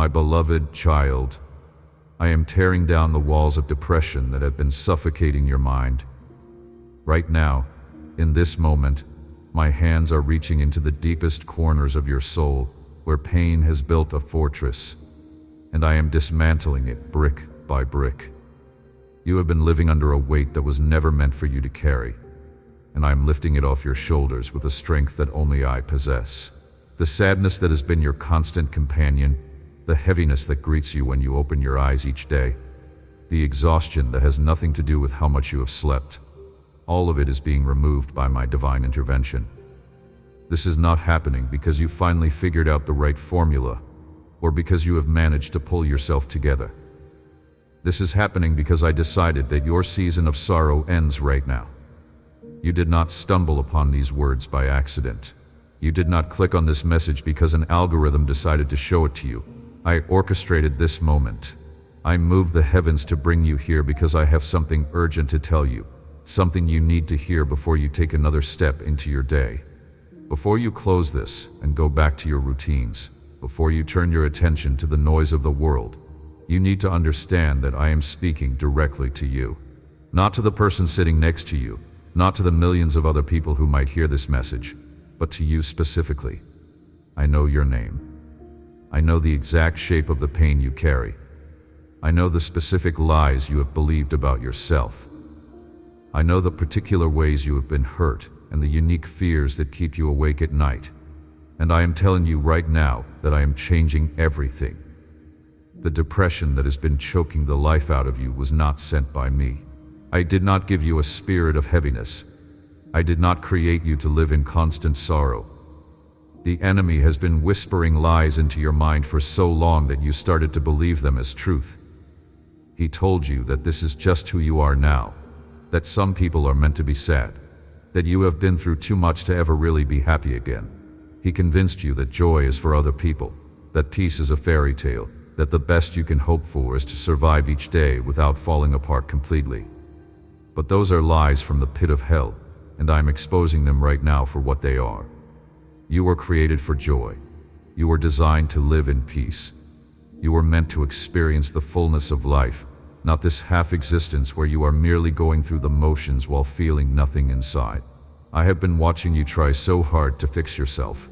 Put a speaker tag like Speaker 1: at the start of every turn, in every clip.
Speaker 1: My beloved child, I am tearing down the walls of depression that have been suffocating your mind. Right now, in this moment, my hands are reaching into the deepest corners of your soul, where pain has built a fortress, and I am dismantling it brick by brick. You have been living under a weight that was never meant for you to carry, and I am lifting it off your shoulders with a strength that only I possess. The sadness that has been your constant companion, the heaviness that greets you when you open your eyes each day, the exhaustion that has nothing to do with how much you have slept, all of it is being removed by my divine intervention. This is not happening because you finally figured out the right formula, or because you have managed to pull yourself together. This is happening because I decided that your season of sorrow ends right now. You did not stumble upon these words by accident. You did not click on this message because an algorithm decided to show it to you. I orchestrated this moment. I moved the heavens to bring you here because I have something urgent to tell you, something you need to hear before you take another step into your day. Before you close this and go back to your routines, before you turn your attention to the noise of the world, you need to understand that I am speaking directly to you. Not to the person sitting next to you, not to the millions of other people who might hear this message, but to you specifically. I know your name. I know the exact shape of the pain you carry. I know the specific lies you have believed about yourself. I know the particular ways you have been hurt and the unique fears that keep you awake at night. And I am telling you right now that I am changing everything. The depression that has been choking the life out of you was not sent by me. I did not give you a spirit of heaviness. I did not create you to live in constant sorrow. The enemy has been whispering lies into your mind for so long that you started to believe them as truth. He told you that this is just who you are now, that some people are meant to be sad, that you have been through too much to ever really be happy again. He convinced you that joy is for other people, that peace is a fairy tale, that the best you can hope for is to survive each day without falling apart completely. But those are lies from the pit of hell, and I am exposing them right now for what they are. You were created for joy. You were designed to live in peace. You were meant to experience the fullness of life, not this half-existence where you are merely going through the motions while feeling nothing inside. I have been watching you try so hard to fix yourself.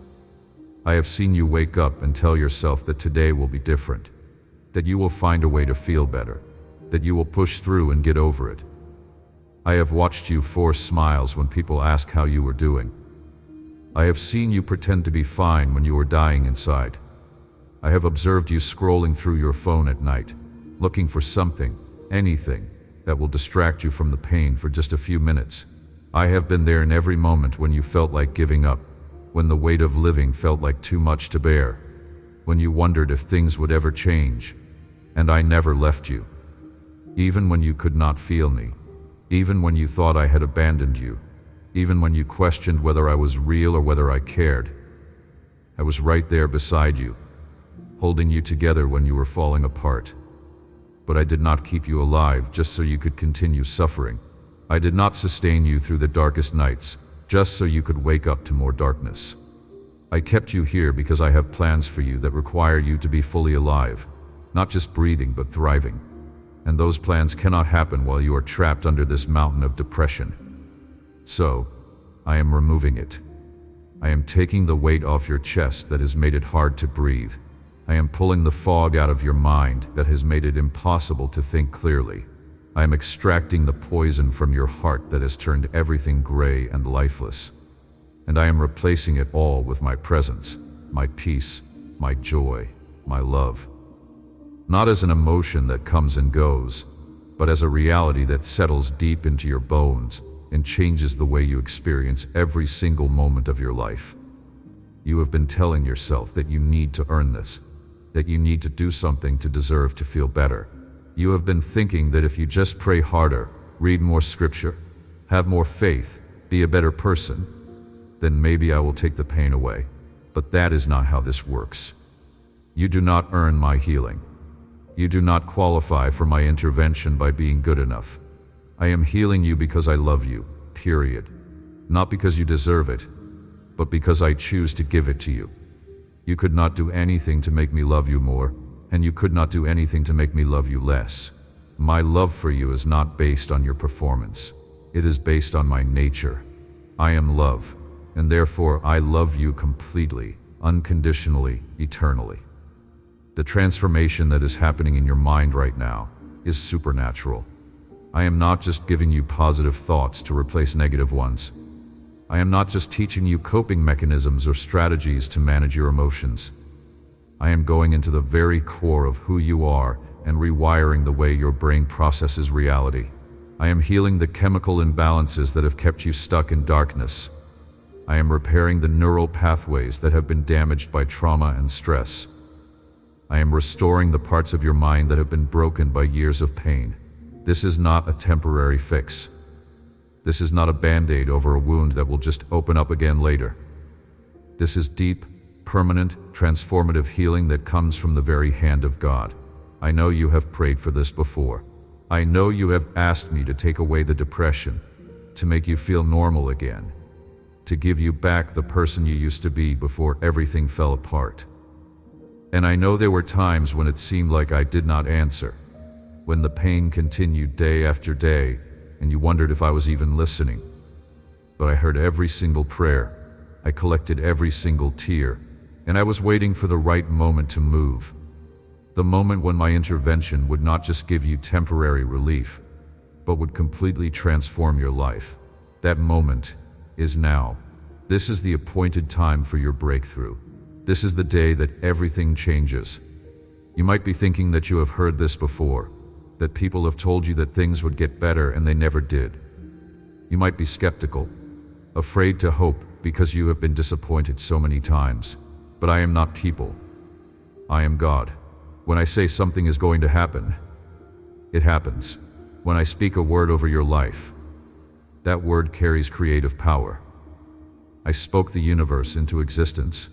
Speaker 1: I have seen you wake up and tell yourself that today will be different, that you will find a way to feel better, that you will push through and get over it. I have watched you force smiles when people ask how you were doing. I have seen you pretend to be fine when you were dying inside. I have observed you scrolling through your phone at night, looking for something, anything, that will distract you from the pain for just a few minutes. I have been there in every moment when you felt like giving up, when the weight of living felt like too much to bear, when you wondered if things would ever change, and I never left you. Even when you could not feel me, even when you thought I had abandoned you, even when you questioned whether I was real or whether I cared, I was right there beside you, holding you together when you were falling apart. But I did not keep you alive just so you could continue suffering. I did not sustain you through the darkest nights just so you could wake up to more darkness. I kept you here because I have plans for you that require you to be fully alive, not just breathing but thriving. And those plans cannot happen while you are trapped under this mountain of depression. So, I am removing it. I am taking the weight off your chest that has made it hard to breathe. I am pulling the fog out of your mind that has made it impossible to think clearly. I am extracting the poison from your heart that has turned everything gray and lifeless. And I am replacing it all with my presence, my peace, my joy, my love. Not as an emotion that comes and goes, but as a reality that settles deep into your bones and changes the way you experience every single moment of your life. You have been telling yourself that you need to earn this, that you need to do something to deserve to feel better. You have been thinking that if you just pray harder, read more scripture, have more faith, be a better person, then maybe I will take the pain away. But that is not how this works. You do not earn my healing. You do not qualify for my intervention by being good enough. I am healing you because I love you, period. Not because you deserve it, but because I choose to give it to you. You could not do anything to make me love you more, and you could not do anything to make me love you less. My love for you is not based on your performance. It is based on my nature. I am love, and therefore I love you completely, unconditionally, eternally. The transformation that is happening in your mind right now is supernatural. I am not just giving you positive thoughts to replace negative ones. I am not just teaching you coping mechanisms or strategies to manage your emotions. I am going into the very core of who you are and rewiring the way your brain processes reality. I am healing the chemical imbalances that have kept you stuck in darkness. I am repairing the neural pathways that have been damaged by trauma and stress. I am restoring the parts of your mind that have been broken by years of pain. This is not a temporary fix. This is not a band-aid over a wound that will just open up again later. This is deep, permanent, transformative healing that comes from the very hand of God. I know you have prayed for this before. I know you have asked me to take away the depression, to make you feel normal again, to give you back the person you used to be before everything fell apart. And I know there were times when it seemed like I did not answer, when the pain continued day after day, and you wondered if I was even listening. But I heard every single prayer, I collected every single tear, and I was waiting for the right moment to move. The moment when my intervention would not just give you temporary relief, but would completely transform your life. That moment is now. This is the appointed time for your breakthrough. This is the day that everything changes. You might be thinking that you have heard this before, that people have told you that things would get better and they never did. You might be skeptical, afraid to hope because you have been disappointed so many times. But I am not people. I am God. When I say something is going to happen, it happens. When I speak a word over your life, that word carries creative power. I spoke the universe into existence.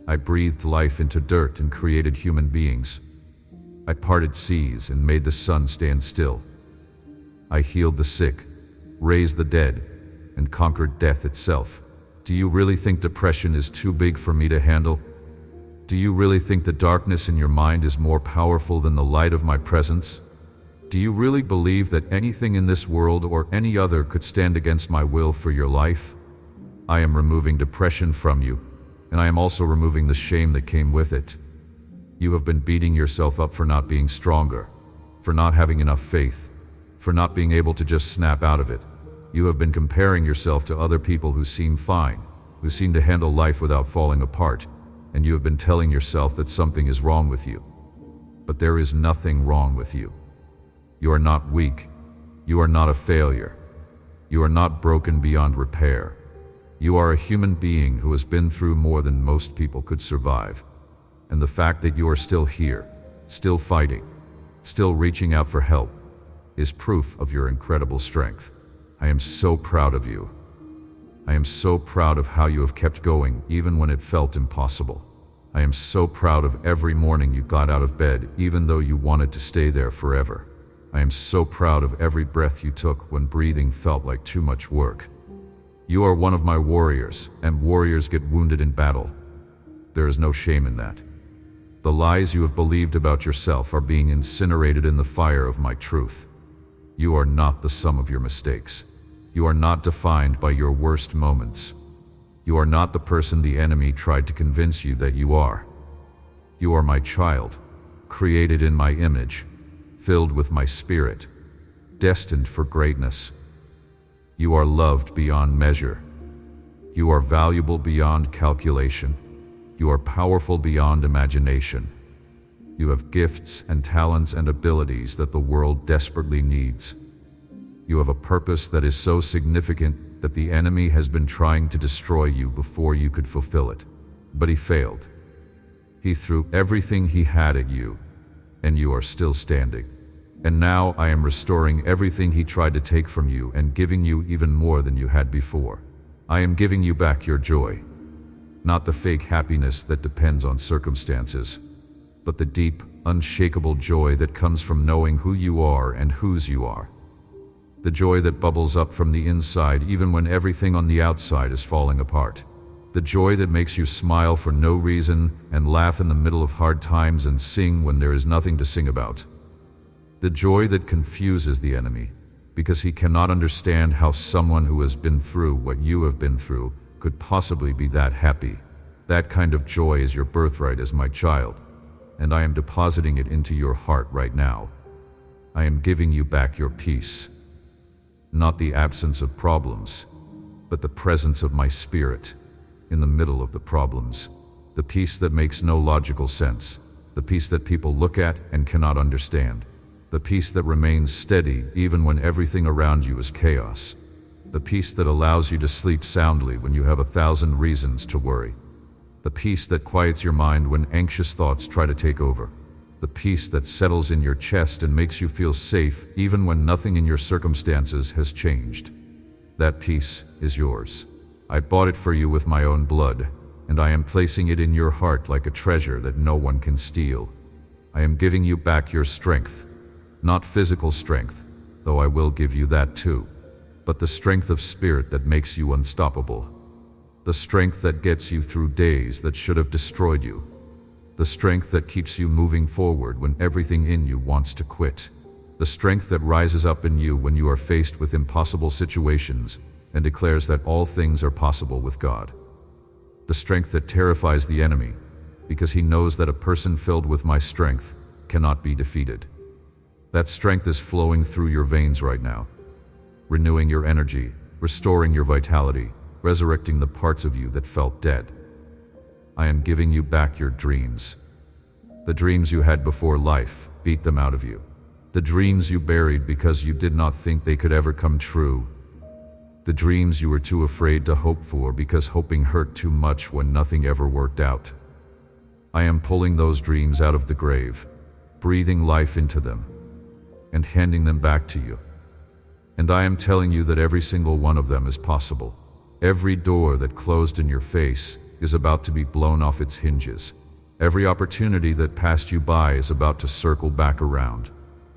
Speaker 1: I breathed life into dirt and created human beings. I parted seas and made the sun stand still. I healed the sick, raised the dead, and conquered death itself. Do you really think depression is too big for me to handle? Do you really think the darkness in your mind is more powerful than the light of my presence? Do you really believe that anything in this world or any other could stand against my will for your life? I am removing depression from you, and I am also removing the shame that came with it. You have been beating yourself up for not being stronger, for not having enough faith, for not being able to just snap out of it. You have been comparing yourself to other people who seem fine, who seem to handle life without falling apart, and you have been telling yourself that something is wrong with you. But there is nothing wrong with you. You are not weak. You are not a failure. You are not broken beyond repair. You are a human being who has been through more than most people could survive. And the fact that you are still here, still fighting, still reaching out for help, is proof of your incredible strength. I am so proud of you. I am so proud of how you have kept going even when it felt impossible. I am so proud of every morning you got out of bed even though you wanted to stay there forever. I am so proud of every breath you took when breathing felt like too much work. You are one of my warriors, and warriors get wounded in battle. There is no shame in that. The lies you have believed about yourself are being incinerated in the fire of my truth. You are not the sum of your mistakes. You are not defined by your worst moments. You are not the person the enemy tried to convince you that you are. You are my child, created in my image, filled with my spirit, destined for greatness. You are loved beyond measure. You are valuable beyond calculation. You are powerful beyond imagination. You have gifts and talents and abilities that the world desperately needs. You have a purpose that is so significant that the enemy has been trying to destroy you before you could fulfill it. But he failed. He threw everything he had at you, and you are still standing. And now I am restoring everything he tried to take from you and giving you even more than you had before. I am giving you back your joy. Not the fake happiness that depends on circumstances, but the deep, unshakable joy that comes from knowing who you are and whose you are. The joy that bubbles up from the inside even when everything on the outside is falling apart. The joy that makes you smile for no reason and laugh in the middle of hard times and sing when there is nothing to sing about. The joy that confuses the enemy, because he cannot understand how someone who has been through what you have been through could possibly be that happy. That kind of joy is your birthright as my child, and I am depositing it into your heart right now. I am giving you back your peace. Not the absence of problems, but the presence of my spirit in the middle of the problems. The peace that makes no logical sense. The peace that people look at and cannot understand. The peace that remains steady even when everything around you is chaos. The peace that allows you to sleep soundly when you have 1,000 reasons to worry. The peace that quiets your mind when anxious thoughts try to take over. The peace that settles in your chest and makes you feel safe even when nothing in your circumstances has changed. That peace is yours. I bought it for you with my own blood, and I am placing it in your heart like a treasure that no one can steal. I am giving you back your strength, not physical strength, though I will give you that too, but the strength of spirit that makes you unstoppable. The strength that gets you through days that should have destroyed you. The strength that keeps you moving forward when everything in you wants to quit. The strength that rises up in you when you are faced with impossible situations and declares that all things are possible with God. The strength that terrifies the enemy, because he knows that a person filled with my strength cannot be defeated. That strength is flowing through your veins right now, renewing your energy, restoring your vitality, resurrecting the parts of you that felt dead. I am giving you back your dreams. The dreams you had before life beat them out of you. The dreams you buried because you did not think they could ever come true. The dreams you were too afraid to hope for because hoping hurt too much when nothing ever worked out. I am pulling those dreams out of the grave, breathing life into them, and handing them back to you. And I am telling you that every single one of them is possible. Every door that closed in your face is about to be blown off its hinges. Every opportunity that passed you by is about to circle back around.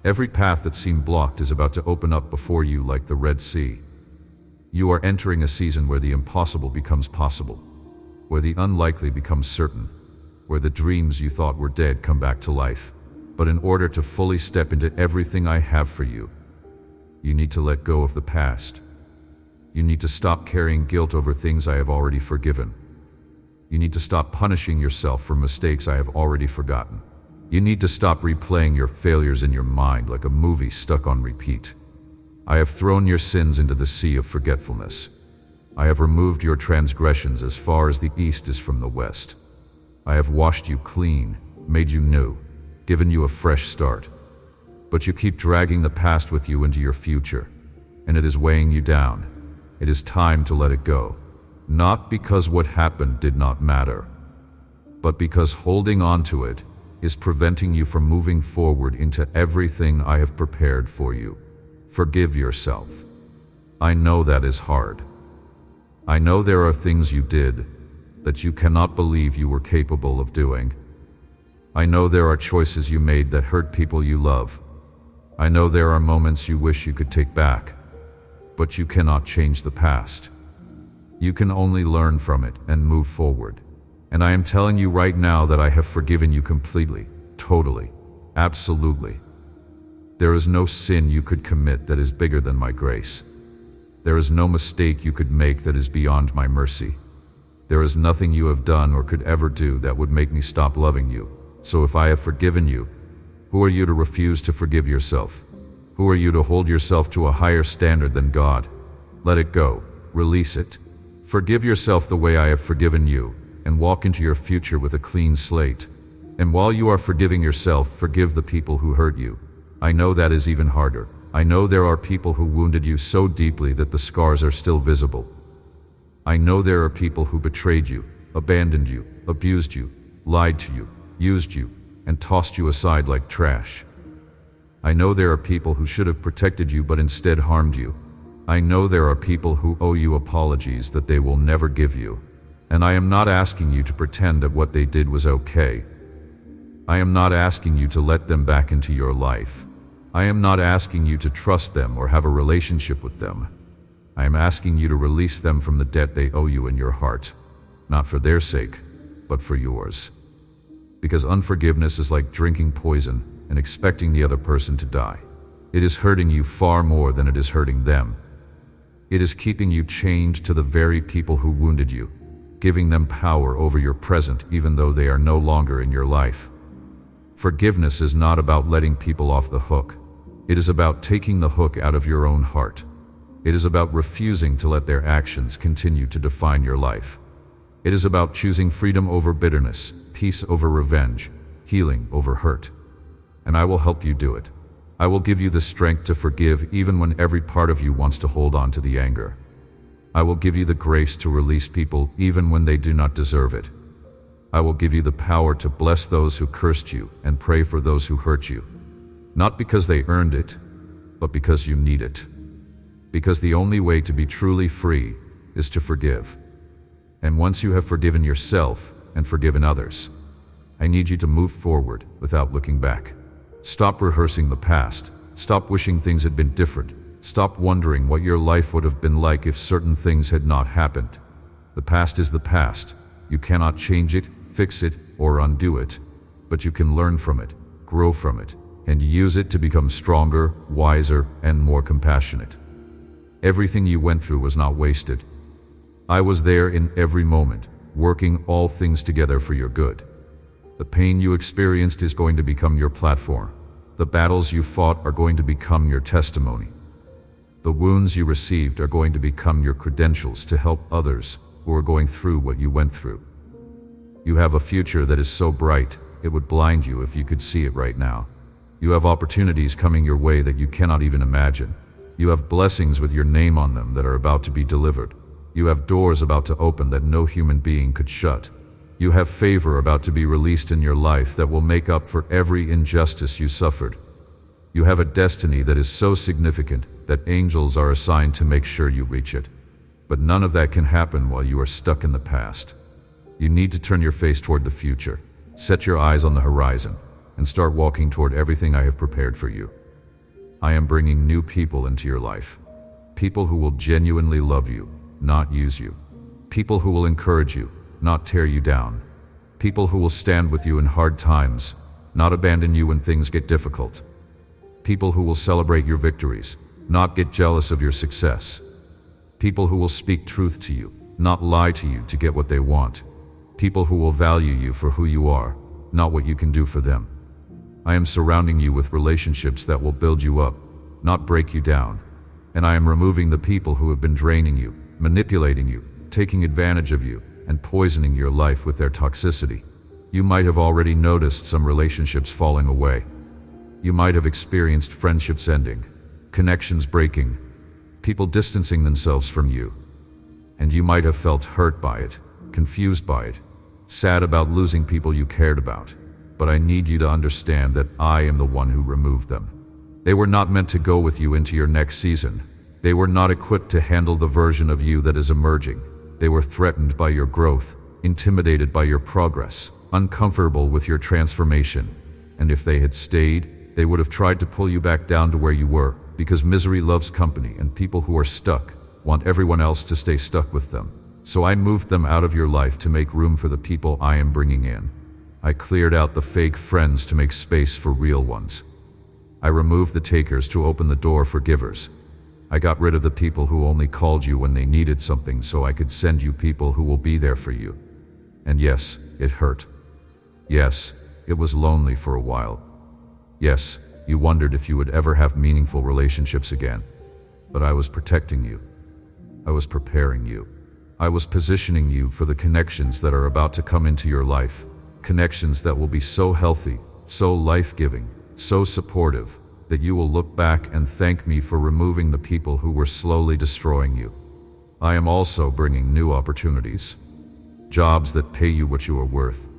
Speaker 1: Every path that seemed blocked is about to open up before you like the Red Sea. You are entering a season where the impossible becomes possible, where the unlikely becomes certain, where the dreams you thought were dead come back to life. But in order to fully step into everything I have for you, you need to let go of the past. You need to stop carrying guilt over things I have already forgiven. You need to stop punishing yourself for mistakes I have already forgotten. You need to stop replaying your failures in your mind like a movie stuck on repeat. I have thrown your sins into the sea of forgetfulness. I have removed your transgressions as far as the east is from the west. I have washed you clean, made you new, given you a fresh start. But you keep dragging the past with you into your future, and it is weighing you down. It is time to let it go. Not because what happened did not matter, but because holding on to it is preventing you from moving forward into everything I have prepared for you. Forgive yourself. I know that is hard. I know there are things you did that you cannot believe you were capable of doing. I know there are choices you made that hurt people you love. I know there are moments you wish you could take back, but you cannot change the past. You can only learn from it and move forward. And I am telling you right now that I have forgiven you completely, totally, absolutely. There is no sin you could commit that is bigger than my grace. There is no mistake you could make that is beyond my mercy. There is nothing you have done or could ever do that would make me stop loving you. So if I have forgiven you, who are you to refuse to forgive yourself? Who are you to hold yourself to a higher standard than God? Let it go. Release it. Forgive yourself the way I have forgiven you, and walk into your future with a clean slate. And while you are forgiving yourself, forgive the people who hurt you. I know that is even harder. I know there are people who wounded you so deeply that the scars are still visible. I know there are people who betrayed you, abandoned you, abused you, lied to you, used you, and tossed you aside like trash. I know there are people who should have protected you but instead harmed you. I know there are people who owe you apologies that they will never give you. And I am not asking you to pretend that what they did was okay. I am not asking you to let them back into your life. I am not asking you to trust them or have a relationship with them. I am asking you to release them from the debt they owe you in your heart. not for their sake, but for yours. Because unforgiveness is like drinking poison and expecting the other person to die. It is hurting you far more than it is hurting them. It is keeping you chained to the very people who wounded you, giving them power over your present even though they are no longer in your life. Forgiveness is not about letting people off the hook. It is about taking the hook out of your own heart. It is about refusing to let their actions continue to define your life. It is about choosing freedom over bitterness, peace over revenge, healing over hurt. And I will help you do it. I will give you the strength to forgive even when every part of you wants to hold on to the anger. I will give you the grace to release people even when they do not deserve it. I will give you the power to bless those who cursed you and pray for those who hurt you. Not because they earned it, but because you need it. Because the only way to be truly free is to forgive. And once you have forgiven yourself and forgiven others, I need you to move forward without looking back. Stop rehearsing the past. Stop wishing things had been different. Stop wondering what your life would have been like if certain things had not happened. The past is the past. You cannot change it, fix it, or undo it. But you can learn from it, grow from it, and use it to become stronger, wiser, and more compassionate. Everything you went through was not wasted. I was there in every moment, working all things together for your good. The pain you experienced is going to become your platform. The battles you fought are going to become your testimony. The wounds you received are going to become your credentials to help others who are going through what you went through. You have a future that is so bright, it would blind you if you could see it right now. You have opportunities coming your way that you cannot even imagine. You have blessings with your name on them that are about to be delivered. You have doors about to open that no human being could shut. You have favor about to be released in your life that will make up for every injustice you suffered. You have a destiny that is so significant that angels are assigned to make sure you reach it. But none of that can happen while you are stuck in the past. You need to turn your face toward the future, set your eyes on the horizon, and start walking toward everything I have prepared for you. I am bringing new people into your life. People who will genuinely love you, not use you. People who will encourage you, not tear you down. People who will stand with you in hard times, not abandon you when things get difficult. People who will celebrate your victories, not get jealous of your success. People who will speak truth to you, not lie to you to get what they want. People who will value you for who you are, not what you can do for them. I am surrounding you with relationships that will build you up, not break you down. And I am removing the people who have been draining you, manipulating you, taking advantage of you, and poisoning your life with their toxicity. You might have already noticed some relationships falling away. You might have experienced friendships ending, connections breaking, people distancing themselves from you. And you might have felt hurt by it, confused by it, sad about losing people you cared about. But I need you to understand that I am the one who removed them. They were not meant to go with you into your next season. They were not equipped to handle the version of you that is emerging. They were threatened by your growth, intimidated by your progress, uncomfortable with your transformation. And if they had stayed, they would have tried to pull you back down to where you were, because misery loves company and people who are stuck want everyone else to stay stuck with them. So I moved them out of your life to make room for the people I am bringing in. I cleared out the fake friends to make space for real ones. I removed the takers to open the door for givers. I got rid of the people who only called you when they needed something so I could send you people who will be there for you. And yes, it hurt. Yes, it was lonely for a while. Yes, you wondered if you would ever have meaningful relationships again. But I was protecting you. I was preparing you. I was positioning you for the connections that are about to come into your life. Connections that will be so healthy, so life-giving, so supportive, that you will look back and thank me for removing the people who were slowly destroying you. I am also bringing new opportunities. Jobs that pay you what you are worth.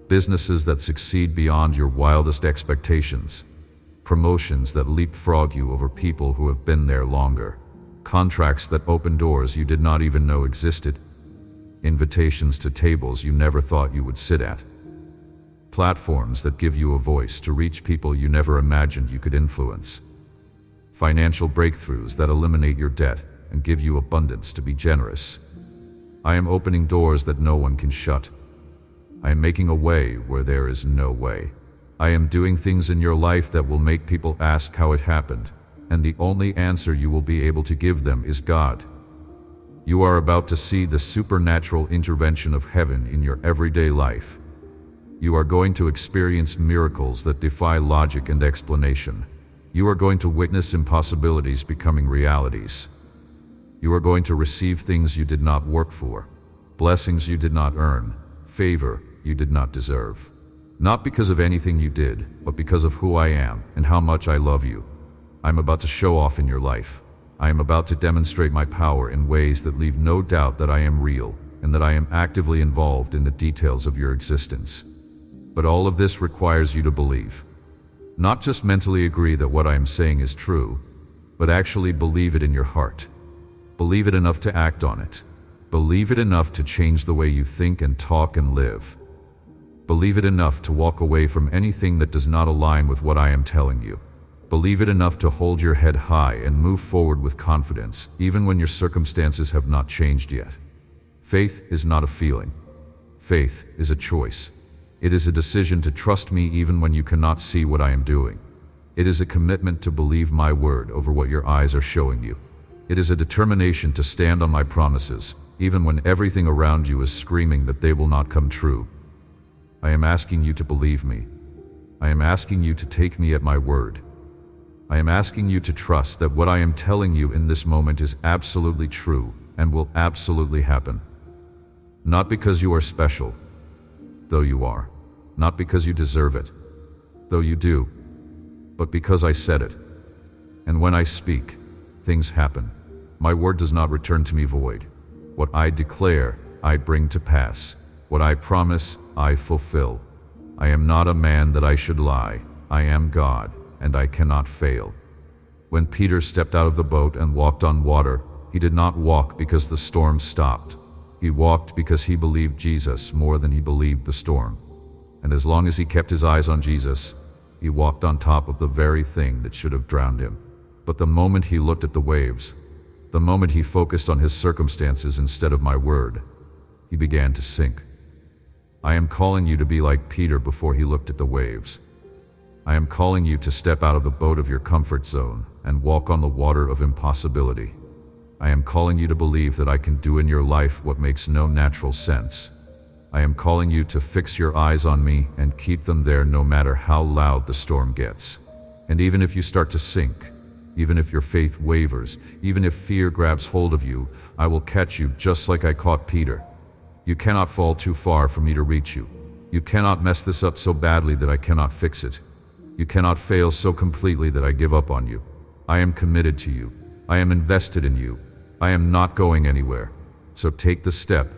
Speaker 1: Businesses that succeed beyond your wildest expectations. Promotions that leapfrog you over people who have been there longer. Contracts that open doors you did not even know existed. Invitations to tables you never thought you would sit at. Platforms that give you a voice to reach people you never imagined you could influence. Financial breakthroughs that eliminate your debt and give you abundance to be generous. I am opening doors that no one can shut. I am making a way where there is no way. I am doing things in your life that will make people ask how it happened, and the only answer you will be able to give them is God. You are about to see the supernatural intervention of heaven in your everyday life. You are going to experience miracles that defy logic and explanation. You are going to witness impossibilities becoming realities. You are going to receive things you did not work for, blessings you did not earn, favor you did not deserve. Not because of anything you did, but because of who I am and how much I love you. I'm about to show off in your life. I am about to demonstrate my power in ways that leave no doubt that I am real and that I am actively involved in the details of your existence. But all of this requires you to believe. Not just mentally agree that what I am saying is true, but actually believe it in your heart. Believe it enough to act on it. Believe it enough to change the way you think and talk and live. Believe it enough to walk away from anything that does not align with what I am telling you. Believe it enough to hold your head high and move forward with confidence, even when your circumstances have not changed yet. Faith is not a feeling. Faith is a choice. It is a decision to trust me even when you cannot see what I am doing. It is a commitment to believe my word over what your eyes are showing you. It is a determination to stand on my promises, even when everything around you is screaming that they will not come true. I am asking you to believe me. I am asking you to take me at my word. I am asking you to trust that what I am telling you in this moment is absolutely true and will absolutely happen. Not because you are special, though you are. Not because you deserve it, though you do, but because I said it. And when I speak, things happen. My word does not return to me void. What I declare, I bring to pass. What I promise, I fulfill. I am not a man that I should lie. I am God, and I cannot fail. When Peter stepped out of the boat and walked on water, he did not walk because the storm stopped. He walked because he believed Jesus more than he believed the storm. And as long as he kept his eyes on Jesus, he walked on top of the very thing that should have drowned him. But the moment he looked at the waves, the moment he focused on his circumstances instead of my word, he began to sink. I am calling you to be like Peter before he looked at the waves. I am calling you to step out of the boat of your comfort zone and walk on the water of impossibility. I am calling you to believe that I can do in your life what makes no natural sense. I am calling you to fix your eyes on me and keep them there no matter how loud the storm gets. And even if you start to sink, even if your faith wavers, even if fear grabs hold of you, I will catch you just like I caught Peter. You cannot fall too far for me to reach you. You cannot mess this up so badly that I cannot fix it. You cannot fail so completely that I give up on you. I am committed to you. I am invested in you. I am not going anywhere. So take the step,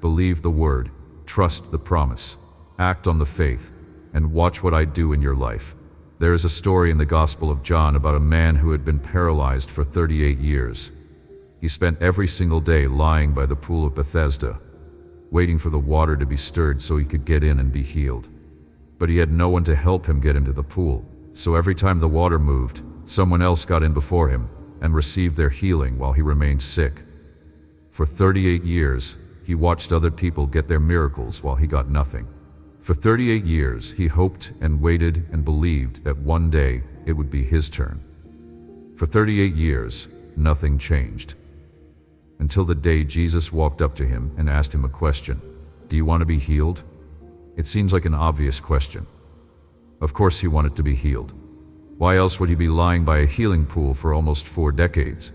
Speaker 1: believe the word, trust the promise, act on the faith, and watch what I do in your life. There is a story in the Gospel of John about a man who had been paralyzed for 38 years. He spent every single day lying by the pool of Bethesda, waiting for the water to be stirred so he could get in and be healed. But he had no one to help him get into the pool, so every time the water moved, someone else got in before him and received their healing while he remained sick. For 38 years, he watched other people get their miracles while he got nothing. For 38 years, he hoped and waited and believed that one day it would be his turn. For 38 years, nothing changed. Until the day Jesus walked up to him and asked him a question. Do you want to be healed? It seems like an obvious question. Of course he wanted to be healed. Why else would he be lying by a healing pool for almost 4 decades?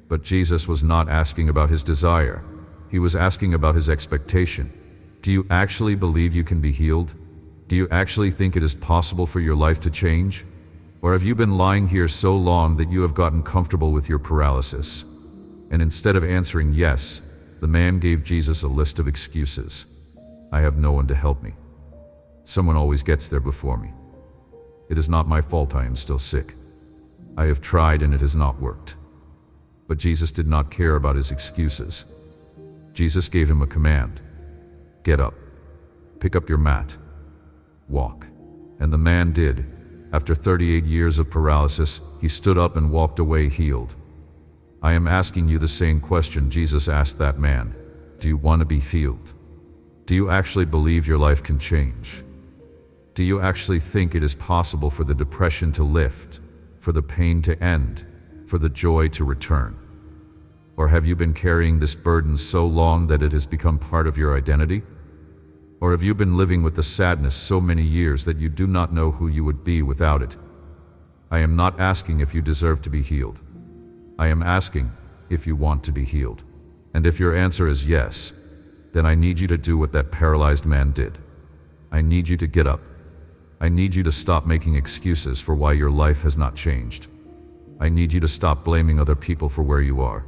Speaker 1: But Jesus was not asking about his desire. He was asking about his expectation. Do you actually believe you can be healed? Do you actually think it is possible for your life to change? Or have you been lying here so long that you have gotten comfortable with your paralysis? And instead of answering yes, the man gave Jesus a list of excuses. I have no one to help me. Someone always gets there before me. It is not my fault I am still sick. I have tried and it has not worked. But Jesus did not care about his excuses. Jesus gave him a command. Get up. Pick up your mat. Walk. And the man did. After 38 years of paralysis, he stood up and walked away healed. I am asking you the same question Jesus asked that man. Do you want to be healed? Do you actually believe your life can change? Do you actually think it is possible for the depression to lift, for the pain to end, for the joy to return? Or have you been carrying this burden so long that it has become part of your identity? Or have you been living with the sadness so many years that you do not know who you would be without it? I am not asking if you deserve to be healed. I am asking if you want to be healed. And if your answer is yes, then I need you to do what that paralyzed man did. I need you to get up. I need you to stop making excuses for why your life has not changed. I need you to stop blaming other people for where you are.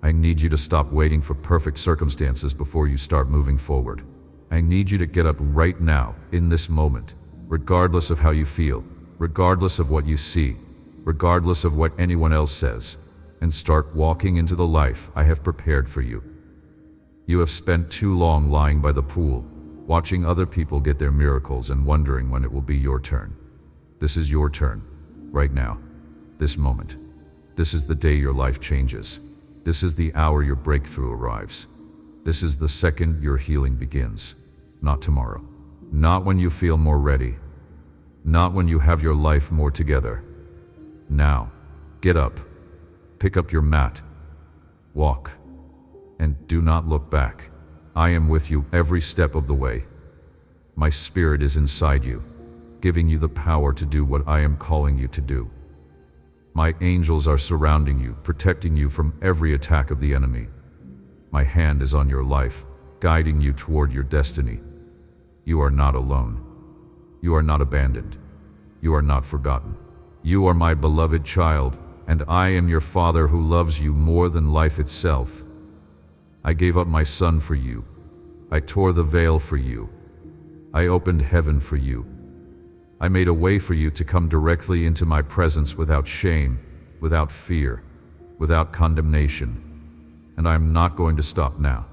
Speaker 1: I need you to stop waiting for perfect circumstances before you start moving forward. I need you to get up right now, in this moment, regardless of how you feel, regardless of what you see, regardless of what anyone else says, and start walking into the life I have prepared for you. You have spent too long lying by the pool, watching other people get their miracles and wondering when it will be your turn. This is your turn, right now, this moment. This is the day your life changes. This is the hour your breakthrough arrives. This is the second your healing begins, not tomorrow. Not when you feel more ready. Not when you have your life more together. Now, get up, pick up your mat, walk, and do not look back. I am with you every step of the way. My spirit is inside you, giving you the power to do what I am calling you to do. My angels are surrounding you, protecting you from every attack of the enemy. My hand is on your life, guiding you toward your destiny. You are not alone. You are not abandoned. You are not forgotten. You are my beloved child, and I am your Father who loves you more than life itself. I gave up my Son for you. I tore the veil for you. I opened heaven for you. I made a way for you to come directly into my presence without shame, without fear, without condemnation. And I am not going to stop now.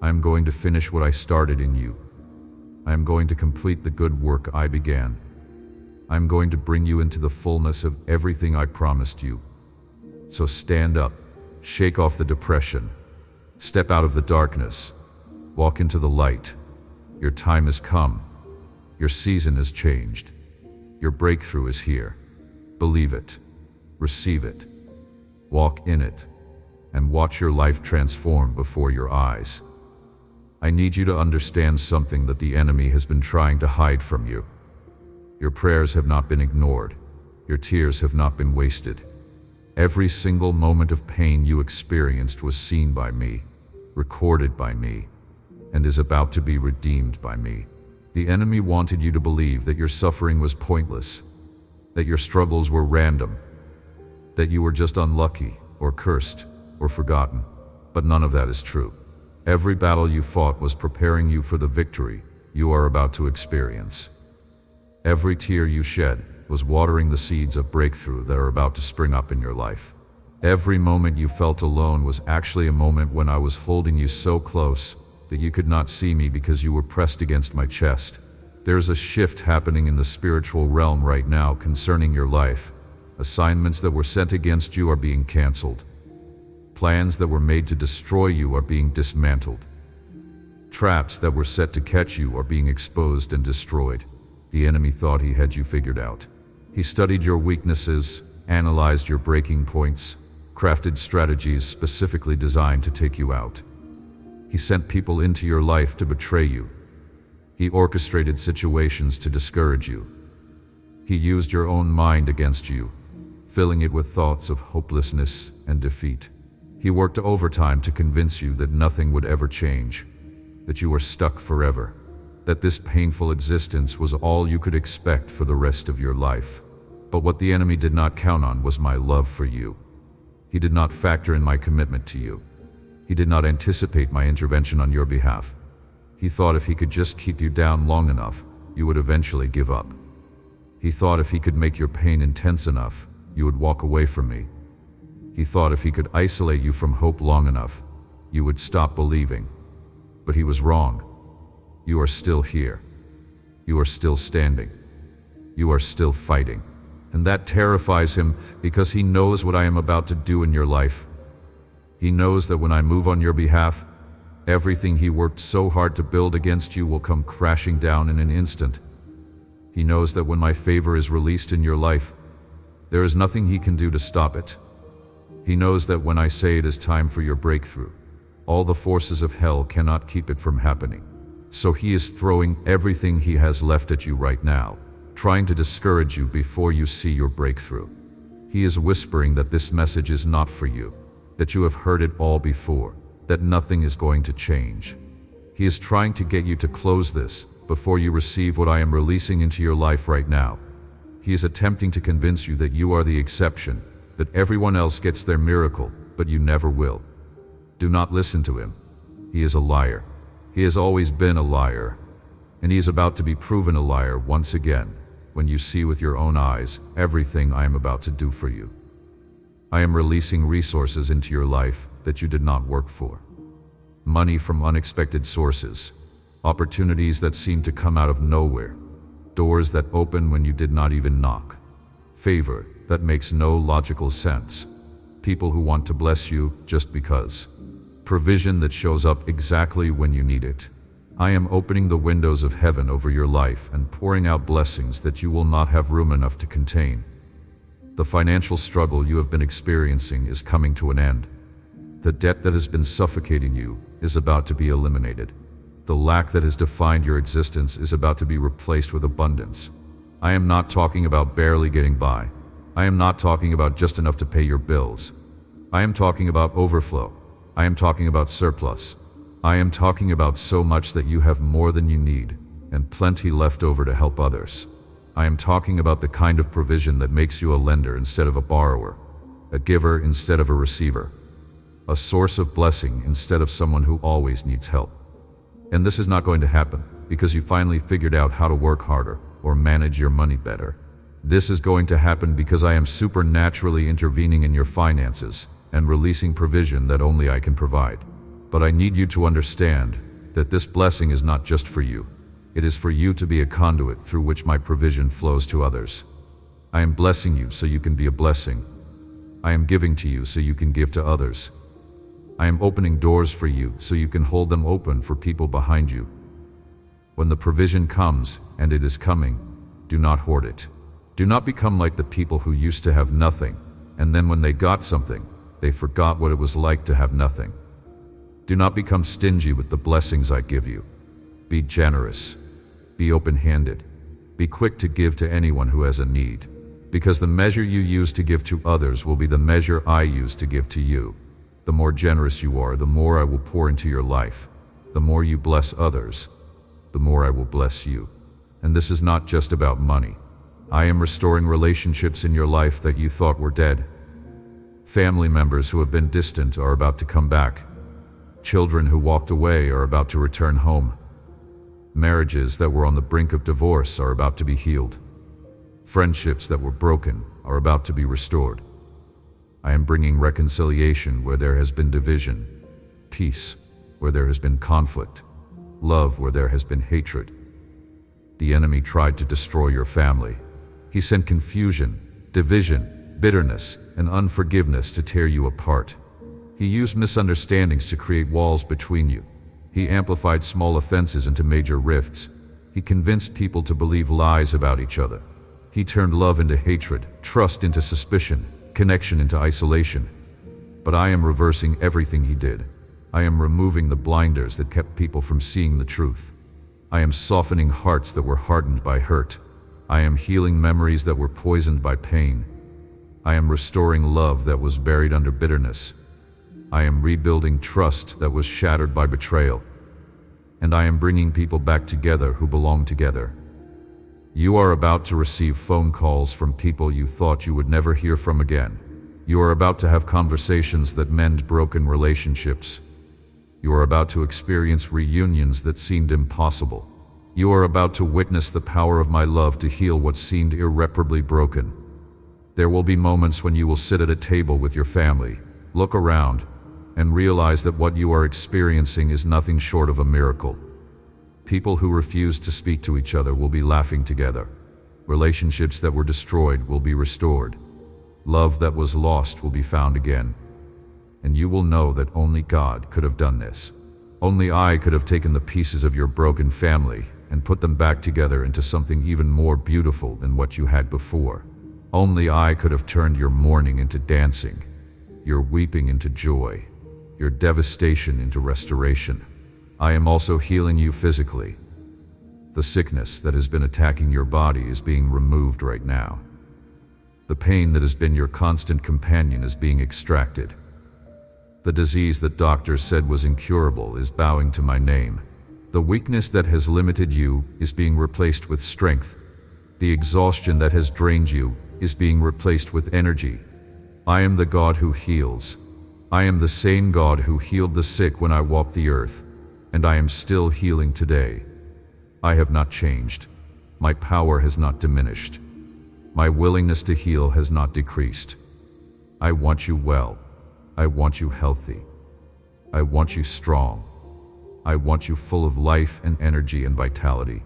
Speaker 1: I am going to finish what I started in you. I am going to complete the good work I began. I am going to bring you into the fullness of everything I promised you. So stand up, shake off the depression, step out of the darkness, walk into the light. Your time has come. Your season has changed. Your breakthrough is here. Believe it. Receive it. Walk in it. And watch your life transform before your eyes. I need you to understand something that the enemy has been trying to hide from you. Your prayers have not been ignored. Your tears have not been wasted. Every single moment of pain you experienced was seen by me, recorded by me, and is about to be redeemed by me. The enemy wanted you to believe that your suffering was pointless, that your struggles were random, that you were just unlucky or cursed or forgotten, but none of that is true. Every battle you fought was preparing you for the victory you are about to experience. Every tear you shed was watering the seeds of breakthrough that are about to spring up in your life. Every moment you felt alone was actually a moment when I was holding you so close that you could not see me because you were pressed against my chest. There's a shift happening in the spiritual realm right now concerning your life. Assignments that were sent against you are being canceled. Plans that were made to destroy you are being dismantled. Traps that were set to catch you are being exposed and destroyed. The enemy thought he had you figured out. He studied your weaknesses, analyzed your breaking points, crafted strategies specifically designed to take you out. He sent people into your life to betray you. He orchestrated situations to discourage you. He used your own mind against you, filling it with thoughts of hopelessness and defeat. He worked overtime to convince you that nothing would ever change, that you were stuck forever, that this painful existence was all you could expect for the rest of your life. But what the enemy did not count on was my love for you. He did not factor in my commitment to you. He did not anticipate my intervention on your behalf. He thought if he could just keep you down long enough, you would eventually give up. He thought if he could make your pain intense enough, you would walk away from me. He thought if he could isolate you from hope long enough, you would stop believing. But he was wrong. You are still here. You are still standing. You are still fighting. And that terrifies him because he knows what I am about to do in your life. He knows that when I move on your behalf, Everything he worked so hard to build against you will come crashing down in an instant. He knows that when my favor is released in your life, there is nothing he can do to stop it. He knows that when I say it is time for your breakthrough, all the forces of hell cannot keep it from happening. So he is throwing everything he has left at you right now, trying to discourage you before you see your breakthrough. He is whispering that this message is not for you, that you have heard it all before, that nothing is going to change. He is trying to get you to close this before you receive what I am releasing into your life right now. He is attempting to convince you that you are the exception, that everyone else gets their miracle, but you never will. Do not listen to him. He is a liar. He has always been a liar, and he is about to be proven a liar once again when you see with your own eyes everything I am about to do for you. I am releasing resources into your life that you did not work for. Money from unexpected sources, opportunities that seem to come out of nowhere, doors that open when you did not even knock, favor that makes no logical sense, people who want to bless you just because, provision that shows up exactly when you need it. I am opening the windows of heaven over your life and pouring out blessings that you will not have room enough to contain. The financial struggle you have been experiencing is coming to an end. The debt that has been suffocating you is about to be eliminated. The lack that has defined your existence is about to be replaced with abundance. I am not talking about barely getting by. I am not talking about just enough to pay your bills. I am talking about overflow. I am talking about surplus. I am talking about so much that you have more than you need and plenty left over to help others. I am talking about the kind of provision that makes you a lender instead of a borrower, a giver instead of a receiver, a source of blessing instead of someone who always needs help. And this is not going to happen because you finally figured out how to work harder or manage your money better. This is going to happen because I am supernaturally intervening in your finances and releasing provision that only I can provide. But I need you to understand that this blessing is not just for you. It is for you to be a conduit through which my provision flows to others. I am blessing you so you can be a blessing. I am giving to you so you can give to others. I am opening doors for you so you can hold them open for people behind you. When the provision comes, and it is coming, do not hoard it. Do not become like the people who used to have nothing, and then when they got something, they forgot what it was like to have nothing. Do not become stingy with the blessings I give you. Be generous. Be open-handed. Be quick to give to anyone who has a need, because the measure you use to give to others will be the measure I use to give to you. The more generous you are, the more I will pour into your life. The more you bless others, the more I will bless you. And this is not just about money. I am restoring relationships in your life that you thought were dead. Family members who have been distant are about to come back. Children who walked away are about to return home. Marriages that were on the brink of divorce are about to be healed. Friendships that were broken are about to be restored. I am bringing reconciliation where there has been division, peace where there has been conflict, love where there has been hatred. The enemy tried to destroy your family. He sent confusion, division, bitterness, and unforgiveness to tear you apart. He used misunderstandings to create walls between you. He amplified small offenses into major rifts. He convinced people to believe lies about each other. He turned love into hatred, trust into suspicion, connection into isolation. But I am reversing everything he did. I am removing the blinders that kept people from seeing the truth. I am softening hearts that were hardened by hurt. I am healing memories that were poisoned by pain. I am restoring love that was buried under bitterness. I am rebuilding trust that was shattered by betrayal. And I am bringing people back together who belong together. You are about to receive phone calls from people you thought you would never hear from again. You are about to have conversations that mend broken relationships. You are about to experience reunions that seemed impossible. You are about to witness the power of my love to heal what seemed irreparably broken. There will be moments when you will sit at a table with your family, look around, and realize that what you are experiencing is nothing short of a miracle. People who refuse to speak to each other will be laughing together. Relationships that were destroyed will be restored. Love that was lost will be found again. And you will know that only God could have done this. Only I could have taken the pieces of your broken family and put them back together into something even more beautiful than what you had before. Only I could have turned your mourning into dancing, your weeping into joy, your devastation into restoration. I am also healing you physically. The sickness that has been attacking your body is being removed right now. The pain that has been your constant companion is being extracted. The disease that doctors said was incurable is bowing to my name. The weakness that has limited you is being replaced with strength. The exhaustion that has drained you is being replaced with energy. I am the God who heals. I am the same God who healed the sick when I walked the earth, and I am still healing today. I have not changed. My power has not diminished. My willingness to heal has not decreased. I want you well. I want you healthy. I want you strong. I want you full of life and energy and vitality.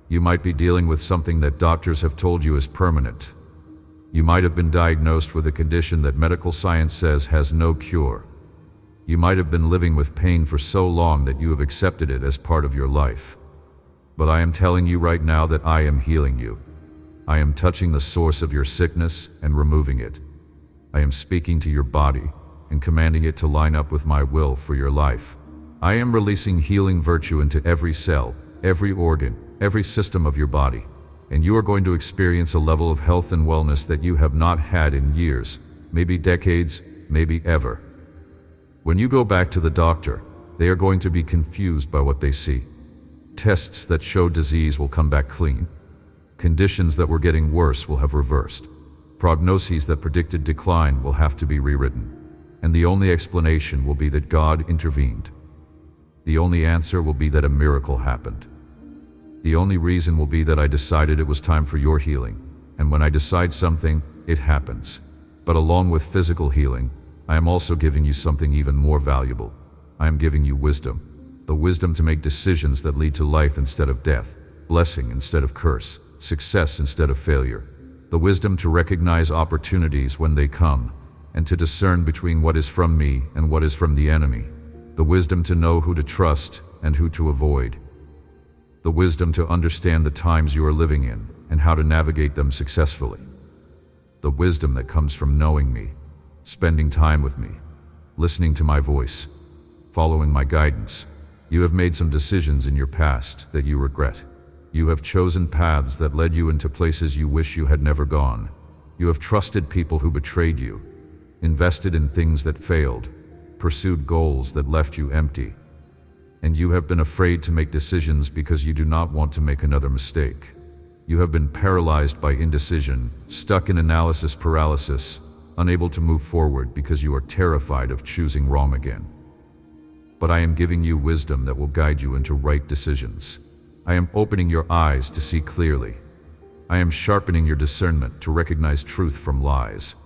Speaker 1: You might be dealing with something that doctors have told you is permanent. You might have been diagnosed with a condition that medical science says has no cure. You might have been living with pain for so long that you have accepted it as part of your life. But I am telling you right now that I am healing you. I am touching the source of your sickness and removing it. I am speaking to your body and commanding it to line up with my will for your life. I am releasing healing virtue into every cell, every organ, every system of your body, and you are going to experience a level of health and wellness that you have not had in years, maybe decades, maybe ever. When you go back to the doctor, they are going to be confused by what they see. Tests that show disease will come back clean. Conditions that were getting worse will have reversed. Prognoses that predicted decline will have to be rewritten. And the only explanation will be that God intervened. The only answer will be that a miracle happened. The only reason will be that I decided it was time for your healing. And when I decide something, it happens. But along with physical healing, I am also giving you something even more valuable. I am giving you wisdom. The wisdom to make decisions that lead to life instead of death, blessing instead of curse, success instead of failure. The wisdom to recognize opportunities when they come, and to discern between what is from me and what is from the enemy. The wisdom to know who to trust and who to avoid. The wisdom to understand the times you are living in and how to navigate them successfully. The wisdom that comes from knowing me, spending time with me, listening to my voice, following my guidance. You have made some decisions in your past that you regret. You have chosen paths that led you into places you wish you had never gone. You have trusted people who betrayed you, invested in things that failed, pursued goals that left you empty. And you have been afraid to make decisions because you do not want to make another mistake. You have been paralyzed by indecision, stuck in analysis paralysis, unable to move forward because you are terrified of choosing wrong again. But I am giving you wisdom that will guide you into right decisions. I am opening your eyes to see clearly. I am sharpening your discernment to recognize truth from lies.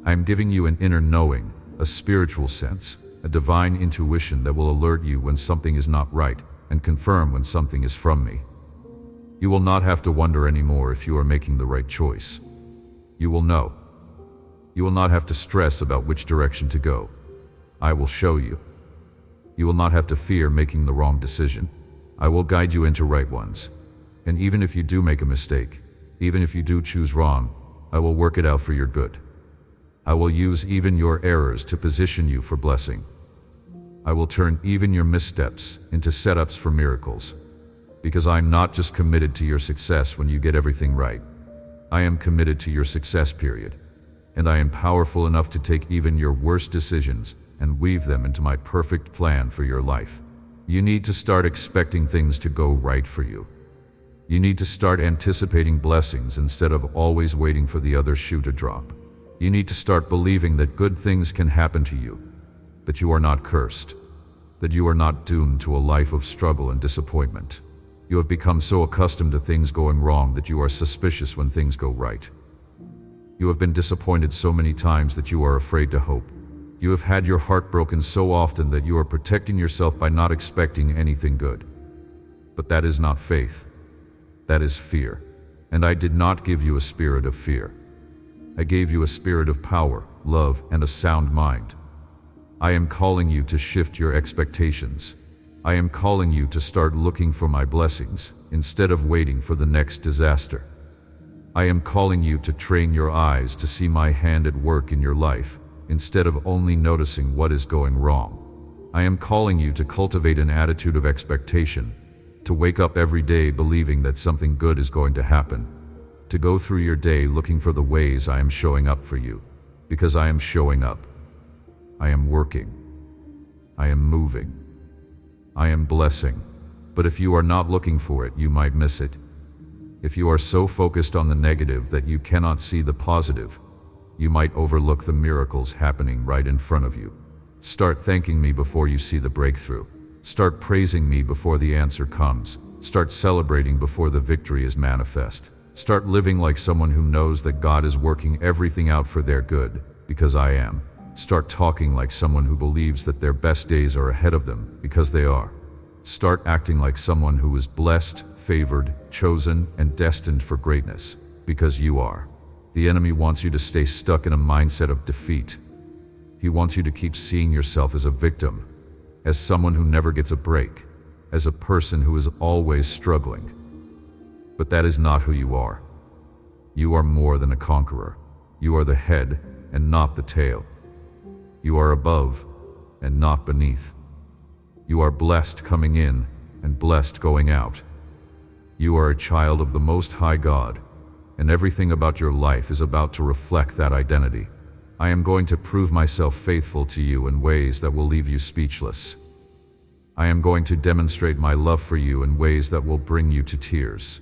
Speaker 1: I am giving you an inner knowing, a spiritual sense, a divine intuition that will alert you when something is not right and confirm when something is from me. You will not have to wonder anymore if you are making the right choice. You will know. You will not have to stress about which direction to go. I will show you. You will not have to fear making the wrong decision. I will guide you into right ones. And even if you do make a mistake, even if you do choose wrong, I will work it out for your good. I will use even your errors to position you for blessing. I will turn even your missteps into setups for miracles. Because I am not just committed to your success when you get everything right. I am committed to your success period. And I am powerful enough to take even your worst decisions and weave them into my perfect plan for your life. You need to start expecting things to go right for you. You need to start anticipating blessings instead of always waiting for the other shoe to drop. You need to start believing that good things can happen to you, that you are not cursed, that you are not doomed to a life of struggle and disappointment. You have become so accustomed to things going wrong that you are suspicious when things go right. You have been disappointed so many times that you are afraid to hope. You have had your heart broken so often that you are protecting yourself by not expecting anything good. But that is not faith. That is fear. And I did not give you a spirit of fear. I gave you a spirit of power, love, and a sound mind. I am calling you to shift your expectations. I am calling you to start looking for my blessings instead of waiting for the next disaster. I am calling you to train your eyes to see my hand at work in your life instead of only noticing what is going wrong. I am calling you to cultivate an attitude of expectation, to wake up every day believing that something good is going to happen, to go through your day looking for the ways I am showing up for you, because I am showing up. I am working. I am moving. I am blessing. But if you are not looking for it, you might miss it. If you are so focused on the negative that you cannot see the positive, you might overlook the miracles happening right in front of you. Start thanking me before you see the breakthrough. Start praising me before the answer comes. Start celebrating before the victory is manifest. Start living like someone who knows that God is working everything out for their good, because I am. Start talking like someone who believes that their best days are ahead of them, because they are. Start acting like someone who is blessed, favored, chosen, and destined for greatness, because you are. The enemy wants you to stay stuck in a mindset of defeat. He wants you to keep seeing yourself as a victim, as someone who never gets a break, as a person who is always struggling. But that is not who you are. You are more than a conqueror. You are the head and not the tail. You are above and not beneath. You are blessed coming in and blessed going out. You are a child of the Most High God, and everything about your life is about to reflect that identity. I am going to prove myself faithful to you in ways that will leave you speechless. I am going to demonstrate my love for you in ways that will bring you to tears.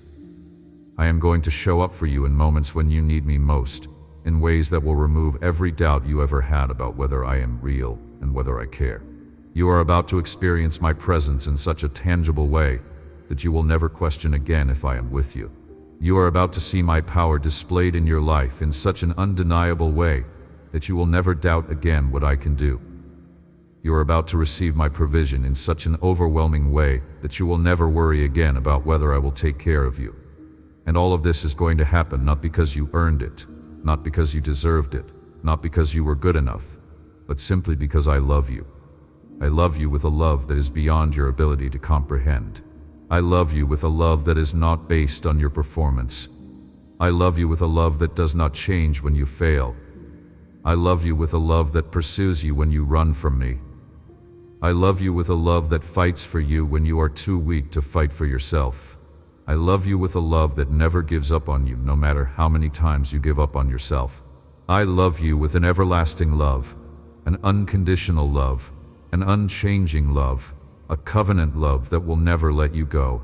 Speaker 1: I am going to show up for you in moments when you need me most, in ways that will remove every doubt you ever had about whether I am real and whether I care. You are about to experience my presence in such a tangible way that you will never question again if I am with you. You are about to see my power displayed in your life in such an undeniable way that you will never doubt again what I can do. You are about to receive my provision in such an overwhelming way that you will never worry again about whether I will take care of you. And all of this is going to happen not because you earned it, not because you deserved it, not because you were good enough, but simply because I love you. I love you with a love that is beyond your ability to comprehend. I love you with a love that is not based on your performance. I love you with a love that does not change when you fail. I love you with a love that pursues you when you run from me. I love you with a love that fights for you when you are too weak to fight for yourself. I love you with a love that never gives up on you, no matter how many times you give up on yourself. I love you with an everlasting love, an unconditional love, an unchanging love, a covenant love that will never let you go.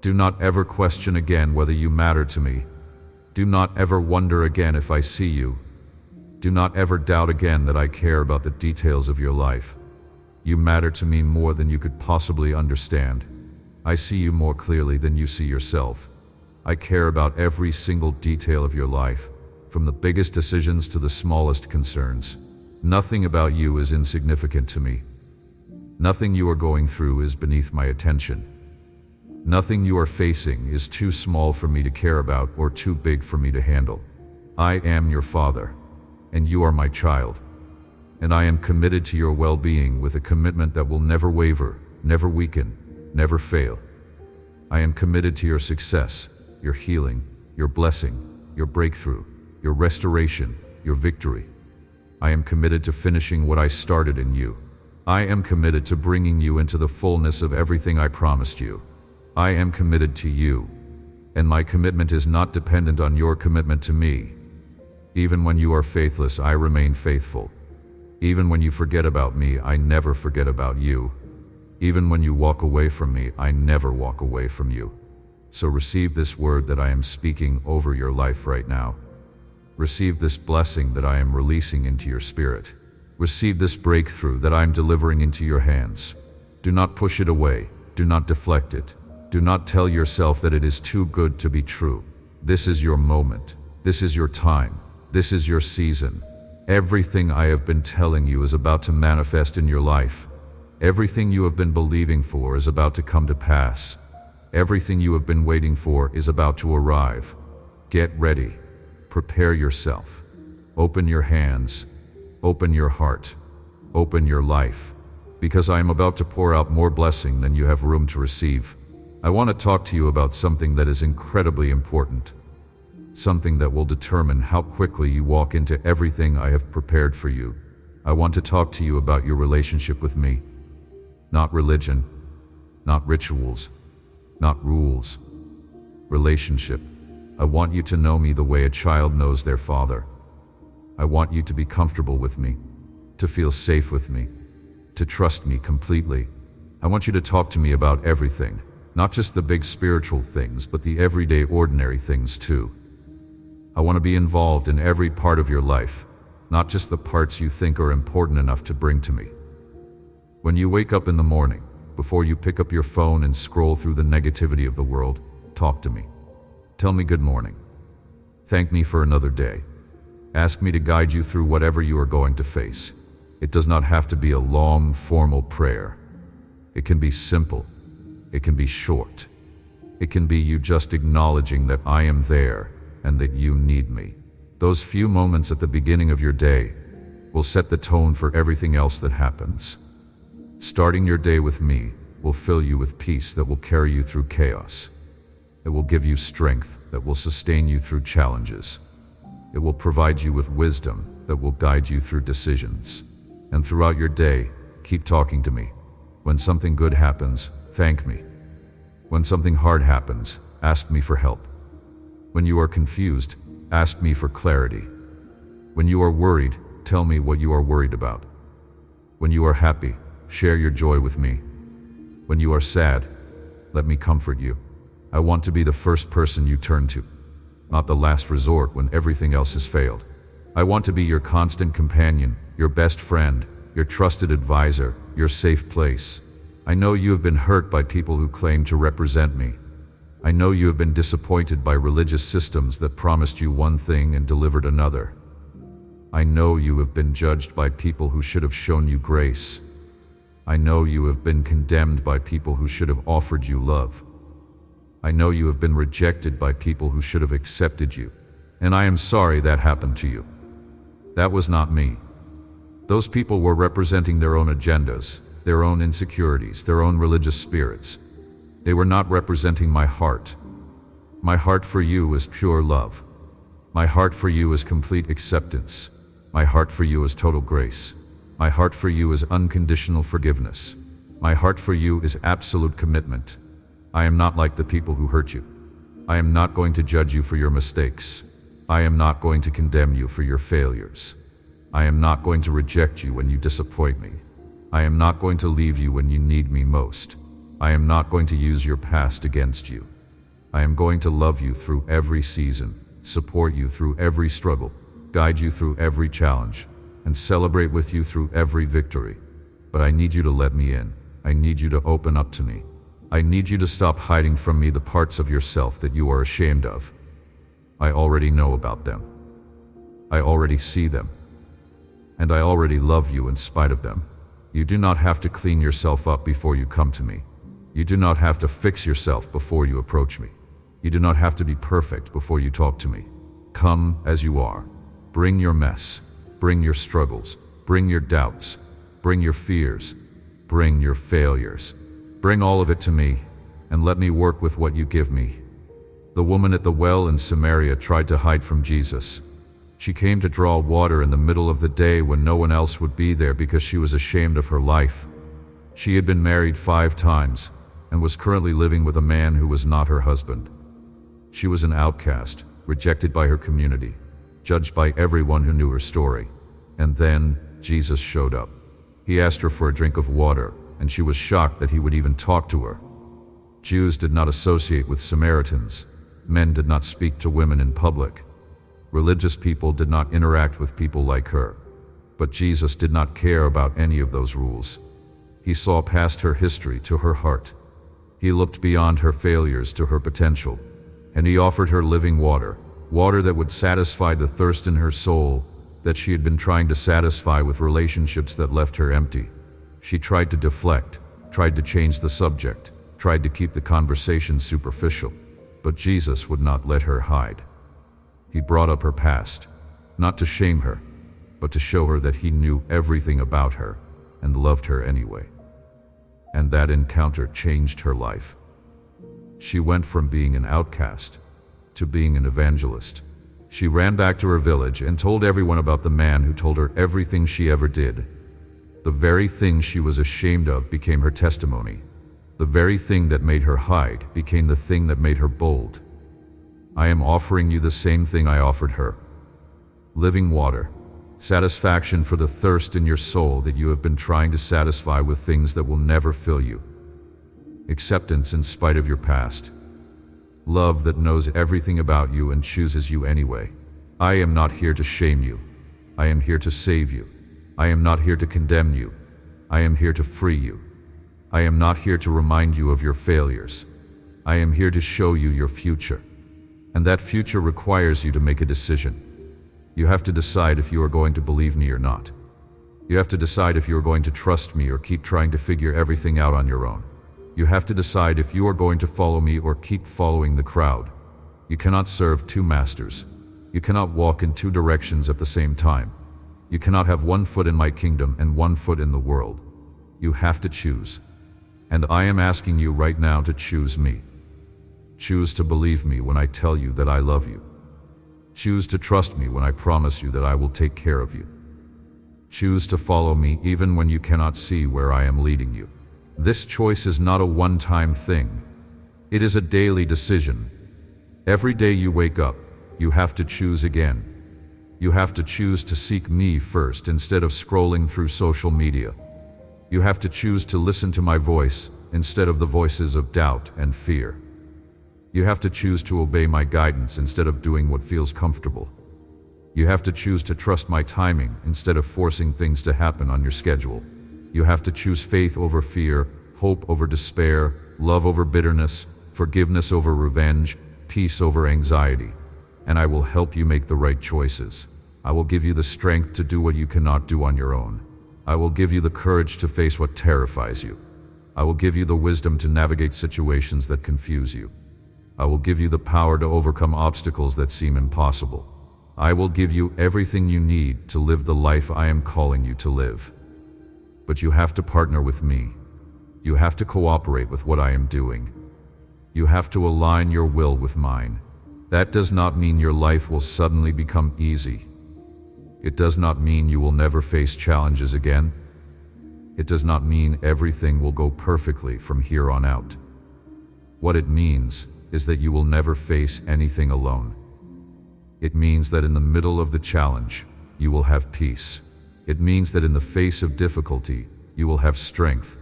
Speaker 1: Do not ever question again whether you matter to me. Do not ever wonder again if I see you. Do not ever doubt again that I care about the details of your life. You matter to me more than you could possibly understand. I see you more clearly than you see yourself. I care about every single detail of your life, from the biggest decisions to the smallest concerns. Nothing about you is insignificant to me. Nothing you are going through is beneath my attention. Nothing you are facing is too small for me to care about or too big for me to handle. I am your father, and you are my child. And I am committed to your well-being with a commitment that will never waver, never weaken, never fail. I am committed to your success, your healing, your blessing, your breakthrough, your restoration, your victory. I am committed to finishing what I started in you. I am committed to bringing you into the fullness of everything I promised you. I am committed to you, and my commitment is not dependent on your commitment to me. Even when you are faithless, I remain faithful. Even when you forget about me, I never forget about you. Even when you walk away from me, I never walk away from you. So receive this word that I am speaking over your life right now. Receive this blessing that I am releasing into your spirit. Receive this breakthrough that I am delivering into your hands. Do not push it away. Do not deflect it. Do not tell yourself that it is too good to be true. This is your moment. This is your time. This is your season. Everything I have been telling you is about to manifest in your life. Everything you have been believing for is about to come to pass. Everything you have been waiting for is about to arrive. Get ready. Prepare yourself. Open your hands. Open your heart. Open your life. because I am about to pour out more blessing than you have room to receive. I want to talk to you about something that is incredibly important, something that will determine how quickly you walk into everything I have prepared for you. I want to talk to you about your relationship with me. Not religion, not rituals, not rules. Relationship. I want you to know me the way a child knows their father. I want you to be comfortable with me, to feel safe with me, to trust me completely. I want you to talk to me about everything, not just the big spiritual things, but the everyday ordinary things too. I want to be involved in every part of your life, not just the parts you think are important enough to bring to me. When you wake up in the morning, before you pick up your phone and scroll through the negativity of the world, talk to me. Tell me good morning. Thank me for another day. Ask me to guide you through whatever you are going to face. It does not have to be a long, formal prayer. It can be simple. It can be short. It can be you just acknowledging that I am there and that you need me. Those few moments at the beginning of your day will set the tone for everything else that happens. Starting your day with me will fill you with peace that will carry you through chaos. It will give you strength that will sustain you through challenges. It will provide you with wisdom that will guide you through decisions. And throughout your day, keep talking to me. When something good happens, thank me. When something hard happens, ask me for help. When you are confused, ask me for clarity. When you are worried, tell me what you are worried about. When you are happy, share your joy with me. When you are sad, let me comfort you. I want to be the first person you turn to, not the last resort when everything else has failed. I want to be your constant companion, your best friend, your trusted advisor, your safe place. I know you have been hurt by people who claim to represent me. I know you have been disappointed by religious systems that promised you one thing and delivered another. I know you have been judged by people who should have shown you grace. I know you have been condemned by people who should have offered you love. I know you have been rejected by people who should have accepted you, and I am sorry that happened to you. That was not me. Those people were representing their own agendas, their own insecurities, their own religious spirits. They were not representing my heart. My heart for you is pure love. My heart for you is complete acceptance. My heart for you is total grace. My heart for you is unconditional forgiveness. My heart for you is absolute commitment. I am not like the people who hurt you. I am not going to judge you for your mistakes. I am not going to condemn you for your failures. I am not going to reject you when you disappoint me. I am not going to leave you when you need me most. I am not going to use your past against you. I am going to love you through every season, support you through every struggle, guide you through every challenge, and celebrate with you through every victory. But I need you to let me in. I need you to open up to me. I need you to stop hiding from me the parts of yourself that you are ashamed of. I already know about them. I already see them. And I already love you in spite of them. You do not have to clean yourself up before you come to me. You do not have to fix yourself before you approach me. You do not have to be perfect before you talk to me. Come as you are. Bring your mess. Bring your struggles. Bring your doubts. Bring your fears. Bring your failures. Bring all of it to me, and let me work with what you give me. The woman at the well in Samaria tried to hide from Jesus. She came to draw water in the middle of the day when no one else would be there because she was ashamed of her life. She had been married 5 times and was currently living with a man who was not her husband. She was an outcast, rejected by her community, judged by everyone who knew her story. And then Jesus showed up. He asked her for a drink of water, and she was shocked that he would even talk to her. Jews did not associate with Samaritans. Men did not speak to women in public. Religious people did not interact with people like her. But Jesus did not care about any of those rules. He saw past her history to her heart. He looked beyond her failures to her potential, and he offered her living water, water that would satisfy the thirst in her soul that she had been trying to satisfy with relationships that left her empty. She tried to deflect, tried to change the subject, tried to keep the conversation superficial, but Jesus would not let her hide. He brought up her past, not to shame her, but to show her that he knew everything about her. and loved her anyway. And that encounter changed her life. She went from being an outcast to being an evangelist. She ran back to her village and told everyone about the man who told her everything she ever did. The very thing she was ashamed of became her testimony. The very thing that made her hide became the thing that made her bold. I am offering you the same thing I offered her. Living water, satisfaction for the thirst in your soul that you have been trying to satisfy with things that will never fill you. Acceptance in spite of your past. Love that knows everything about you and chooses you anyway. I am not here to shame you. I am here to save you. I am not here to condemn you. I am here to free you. I am not here to remind you of your failures. I am here to show you your future. And that future requires you to make a decision. You have to decide if you are going to believe me or not. You have to decide if you are going to trust me or keep trying to figure everything out on your own. You have to decide if you are going to follow me or keep following the crowd. You cannot serve two masters. You cannot walk in two directions at the same time. You cannot have one foot in my kingdom and one foot in the world. You have to choose. And I am asking you right now to choose me. Choose to believe me when I tell you that I love you. Choose to trust me when I promise you that I will take care of you. Choose to follow me even when you cannot see where I am leading you. This choice is not a one-time thing. It is a daily decision. Every day you wake up, you have to choose again. You have to choose to seek me first instead of scrolling through social media. You have to choose to listen to my voice instead of the voices of doubt and fear. You have to choose to obey my guidance instead of doing what feels comfortable. You have to choose to trust my timing instead of forcing things to happen on your schedule. You have to choose faith over fear, hope over despair, love over bitterness, forgiveness over revenge, peace over anxiety. And I will help you make the right choices. I will give you the strength to do what you cannot do on your own. I will give you the courage to face what terrifies you. I will give you the wisdom to navigate situations that confuse you. I will give you the power to overcome obstacles that seem impossible. I will give you everything you need to live the life I am calling you to live. But you have to partner with me. You have to cooperate with what I am doing. You have to align your will with mine. That does not mean your life will suddenly become easy. It does not mean you will never face challenges again. It does not mean everything will go perfectly from here on out. What it means is that you will never face anything alone. It means that in the middle of the challenge, you will have peace. It means that in the face of difficulty, you will have strength.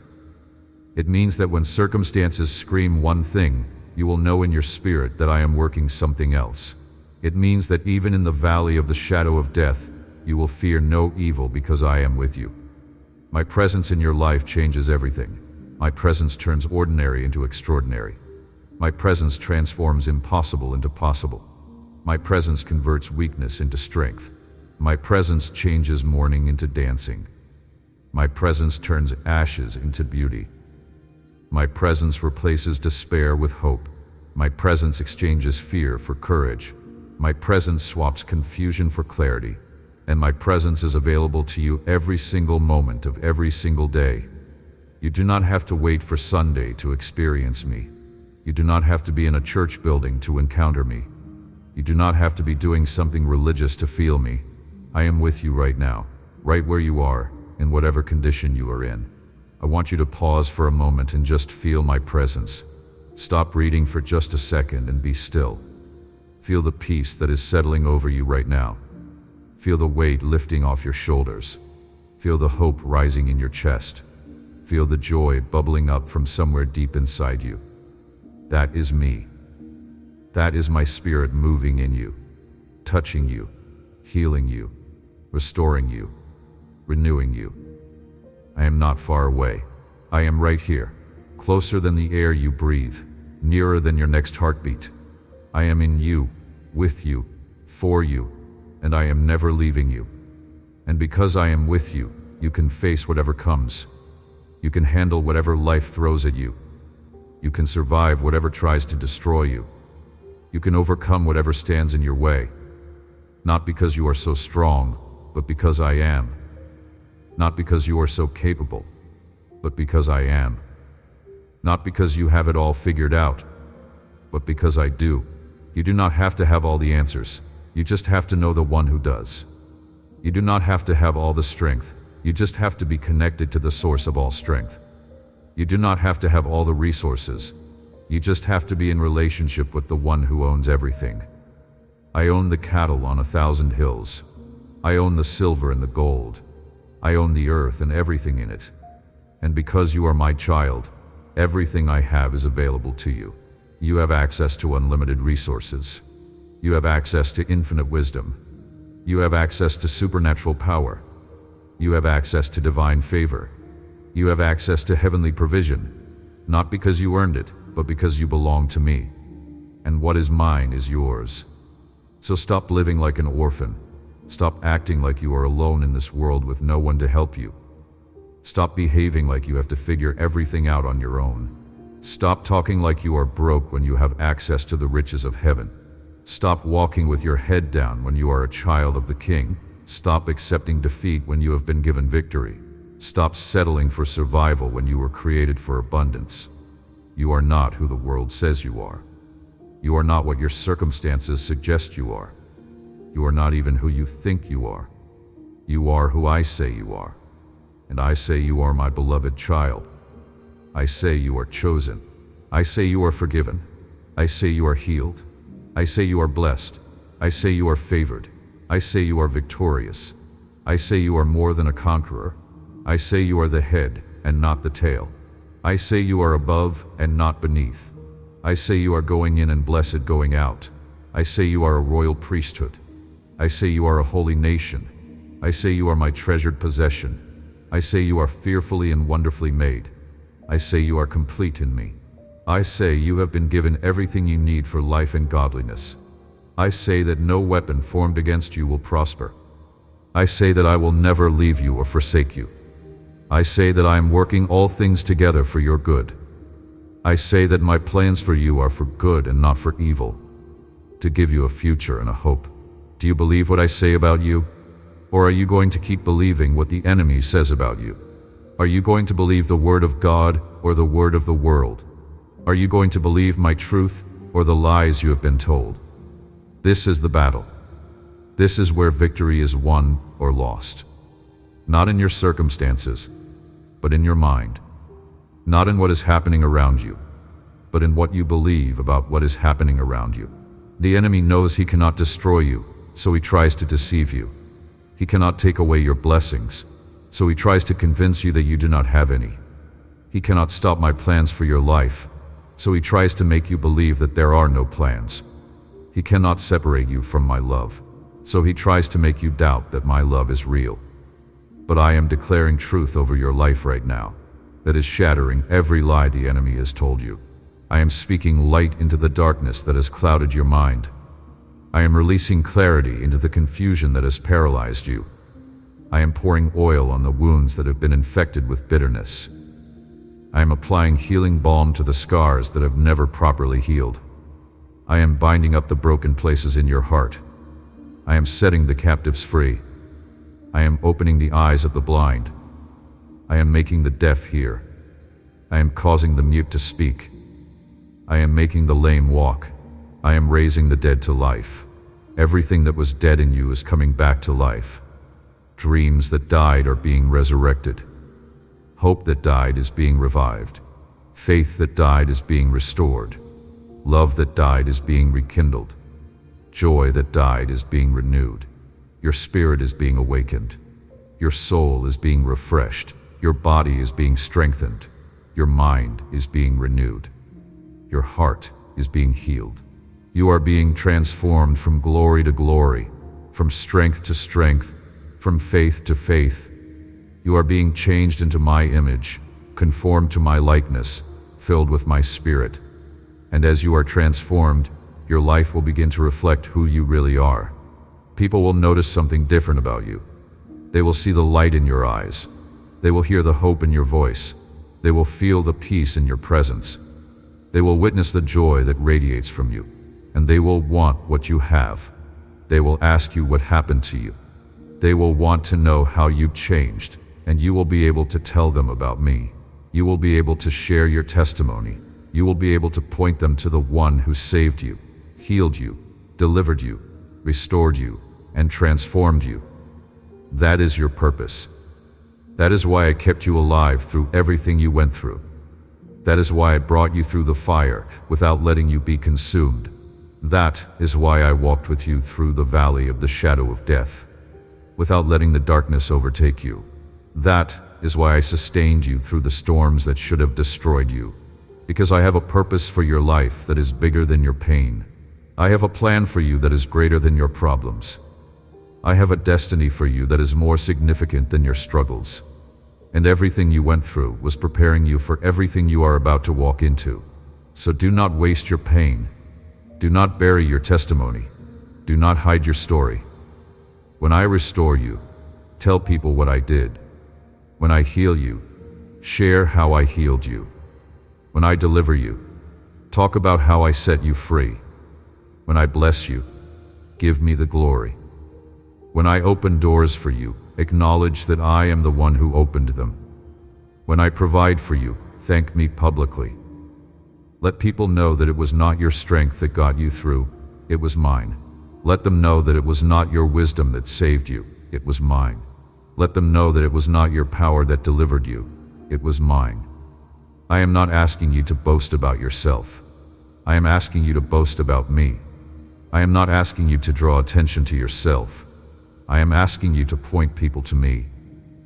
Speaker 1: It means that when circumstances scream one thing, you will know in your spirit that I am working something else. It means that even in the valley of the shadow of death, you will fear no evil because I am with you. My presence in your life changes everything. My presence turns ordinary into extraordinary. My presence transforms impossible into possible. My presence converts weakness into strength. My presence changes mourning into dancing. My presence turns ashes into beauty. My presence replaces despair with hope. My presence exchanges fear for courage. My presence swaps confusion for clarity. And my presence is available to you every single moment of every single day. You do not have to wait for Sunday to experience me. You do not have to be in a church building to encounter me. You do not have to be doing something religious to feel me. I am with you right now, right where you are, in whatever condition you are in. I want you to pause for a moment and just feel my presence. Stop reading for just a second and be still. Feel the peace that is settling over you right now. Feel the weight lifting off your shoulders. Feel the hope rising in your chest. Feel the joy bubbling up from somewhere deep inside you. That is me. That is my spirit moving in you, touching you, healing you, restoring you, renewing you. I am not far away. I am right here, closer than the air you breathe, nearer than your next heartbeat. I am in you, with you, for you, and I am never leaving you. And because I am with you, you can face whatever comes. You can handle whatever life throws at you. You can survive whatever tries to destroy you. You can overcome whatever stands in your way. Not because you are so strong, but because I am. Not because you are so capable, but because I am. Not because you have it all figured out, but because I do. You do not have to have all the answers. You just have to know the one who does. You do not have to have all the strength. You just have to be connected to the source of all strength. You do not have to have all the resources. You just have to be in relationship with the one who owns everything. I own the cattle on 1,000 hills. I own the silver and the gold. I own the earth and everything in it. And because you are my child, everything I have is available to you. You have access to unlimited resources. You have access to infinite wisdom. You have access to supernatural power. You have access to divine favor. You have access to heavenly provision, not because you earned it, but because you belong to me. And what is mine is yours. So stop living like an orphan. Stop acting like you are alone in this world with no one to help you. Stop behaving like you have to figure everything out on your own. Stop talking like you are broke when you have access to the riches of heaven. Stop walking with your head down when you are a child of the King. Stop accepting defeat when you have been given victory. Stop settling for survival when you were created for abundance. You are not who the world says you are. You are not what your circumstances suggest you are. You are not even who you think you are. You are who I say you are. And I say you are my beloved child. I say you are chosen. I say you are forgiven. I say you are healed. I say you are blessed. I say you are favored. I say you are victorious. I say you are more than a conqueror. I say you are the head and not the tail. I say you are above and not beneath. I say you are going in and blessed going out. I say you are a royal priesthood. I say you are a holy nation. I say you are my treasured possession. I say you are fearfully and wonderfully made. I say you are complete in me. I say you have been given everything you need for life and godliness. I say that no weapon formed against you will prosper. I say that I will never leave you or forsake you. I say that I am working all things together for your good. I say that my plans for you are for good and not for evil, to give you a future and a hope. Do you believe what I say about you? Or are you going to keep believing what the enemy says about you? Are you going to believe the word of God or the word of the world? Are you going to believe my truth or the lies you have been told? This is the battle. This is where victory is won or lost. Not in your circumstances, but in your mind. Not in what is happening around you, but in what you believe about what is happening around you. The enemy knows he cannot destroy you, so he tries to deceive you. He cannot take away your blessings, so he tries to convince you that you do not have any. He cannot stop my plans for your life, so he tries to make you believe that there are no plans. He cannot separate you from my love, so he tries to make you doubt that my love is real. But I am declaring truth over your life right now that is shattering every lie the enemy has told you. I am speaking light into the darkness that has clouded your mind. I am releasing clarity into the confusion that has paralyzed you. I am pouring oil on the wounds that have been infected with bitterness. I am applying healing balm to the scars that have never properly healed. I am binding up the broken places in your heart. I am setting the captives free. I am opening the eyes of the blind. I am making the deaf hear. I am causing the mute to speak. I am making the lame walk. I am raising the dead to life. Everything that was dead in you is coming back to life. Dreams that died are being resurrected. Hope that died is being revived. Faith that died is being restored. Love that died is being rekindled. Joy that died is being renewed. Your spirit is being awakened. Your soul is being refreshed. Your body is being strengthened. Your mind is being renewed. Your heart is being healed. You are being transformed from glory to glory, from strength to strength, from faith to faith. You are being changed into my image, conformed to my likeness, filled with my spirit. And as you are transformed, your life will begin to reflect who you really are. People will notice something different about you. They will see the light in your eyes. They will hear the hope in your voice. They will feel the peace in your presence. They will witness the joy that radiates from you, and they will want what you have. They will ask you what happened to you. They will want to know how you changed. and you will be able to tell them about me. You will be able to share your testimony. You will be able to point them to the one who saved you, healed you, delivered you, restored you, and transformed you. That is your purpose. That is why I kept you alive through everything you went through. That is why I brought you through the fire without letting you be consumed. That is why I walked with you through the valley of the shadow of death, without letting the darkness overtake you. That is why I sustained you through the storms that should have destroyed you, because I have a purpose for your life that is bigger than your pain. I have a plan for you that is greater than your problems. I have a destiny for you that is more significant than your struggles. And everything you went through was preparing you for everything you are about to walk into. So do not waste your pain. Do not bury your testimony. Do not hide your story. When I restore you, tell people what I did. When I heal you, share how I healed you. When I deliver you, talk about how I set you free. When I bless you, give me the glory. When I open doors for you, acknowledge that I am the one who opened them. When I provide for you, thank me publicly. Let people know that it was not your strength that got you through, it was mine. Let them know that it was not your wisdom that saved you, it was mine. Let them know that it was not your power that delivered you, it was mine. I am not asking you to boast about yourself. I am asking you to boast about me. I am not asking you to draw attention to yourself. I am asking you to point people to me.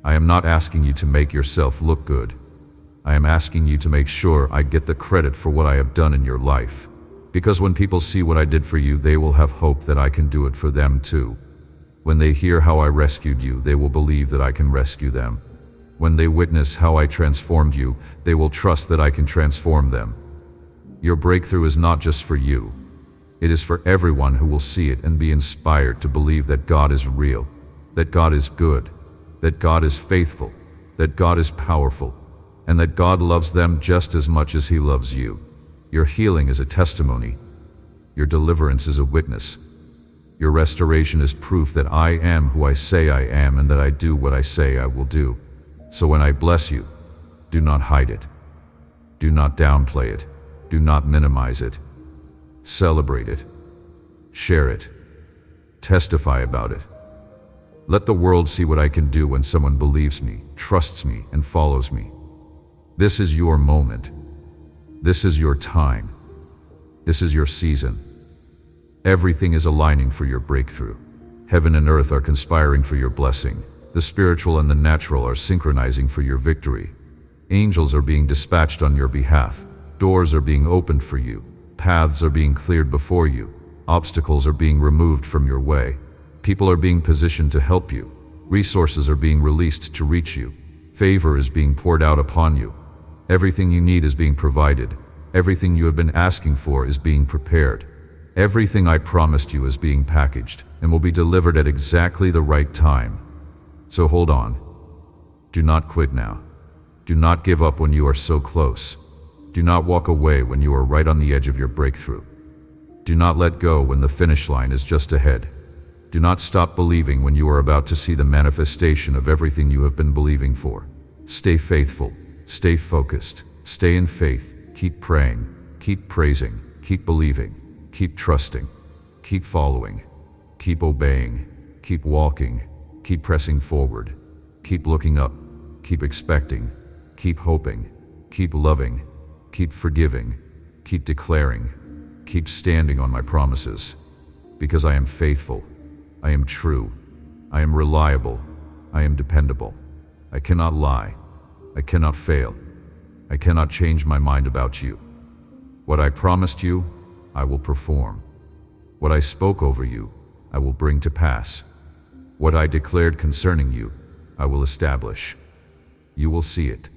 Speaker 1: I am not asking you to make yourself look good. I am asking you to make sure I get the credit for what I have done in your life. Because when people see what I did for you, they will have hope that I can do it for them too. When they hear how I rescued you, they will believe that I can rescue them. When they witness how I transformed you, they will trust that I can transform them. Your breakthrough is not just for you. It is for everyone who will see it and be inspired to believe that God is real, that God is good, that God is faithful, that God is powerful, and that God loves them just as much as He loves you. Your healing is a testimony. Your deliverance is a witness. Your restoration is proof that I am who I say I am and that I do what I say I will do. So when I bless you, do not hide it. Do not downplay it. Do not minimize it. Celebrate it. Share it. Testify about it. Let the world see what I can do when someone believes me, trusts me, and follows me. This is your moment. This is your time. This is your season. Everything is aligning for your breakthrough. Heaven and earth are conspiring for your blessing. The spiritual and the natural are synchronizing for your victory. Angels are being dispatched on your behalf. Doors are being opened for you. Paths are being cleared before you. Obstacles are being removed from your way. People are being positioned to help you. Resources are being released to reach you. Favor is being poured out upon you. Everything you need is being provided. Everything you have been asking for is being prepared. Everything I promised you is being packaged and will be delivered at exactly the right time. So hold on. Do not quit now. Do not give up when you are so close. Do not walk away when you are right on the edge of your breakthrough. Do not let go when the finish line is just ahead. Do not stop believing when you are about to see the manifestation of everything you have been believing for. Stay faithful, stay focused, stay in faith, keep praying, keep praising, keep believing, keep trusting, keep following, keep obeying, keep walking, keep pressing forward, keep looking up, keep expecting, keep hoping, keep loving, keep forgiving, keep declaring, keep standing on my promises. Because I am faithful, I am true, I am reliable, I am dependable. I cannot lie, I cannot fail, I cannot change my mind about you. What I promised you, I will perform. What I spoke over you, I will bring to pass. What I declared concerning you, I will establish. You will see it.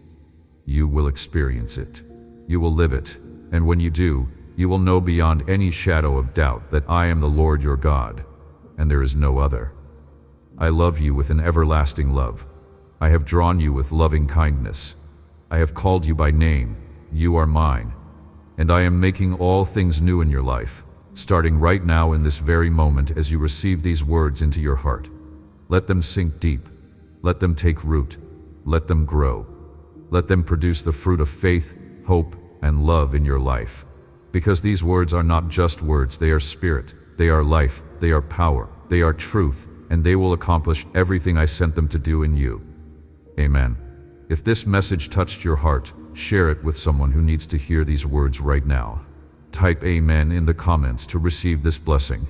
Speaker 1: You will experience it. You will live it. And when you do, you will know beyond any shadow of doubt that I am the Lord your God, and there is no other. I love you with an everlasting love. I have drawn you with loving kindness. I have called you by name. You are mine. And I am making all things new in your life, starting right now in this very moment as you receive these words into your heart. Let them sink deep. Let them take root. Let them grow. Let them produce the fruit of faith, hope, and love in your life. Because these words are not just words, they are spirit, they are life, they are power, they are truth, and they will accomplish everything I sent them to do in you. Amen. If this message touched your heart, share it with someone who needs to hear these words right now. Type Amen in the comments to receive this blessing.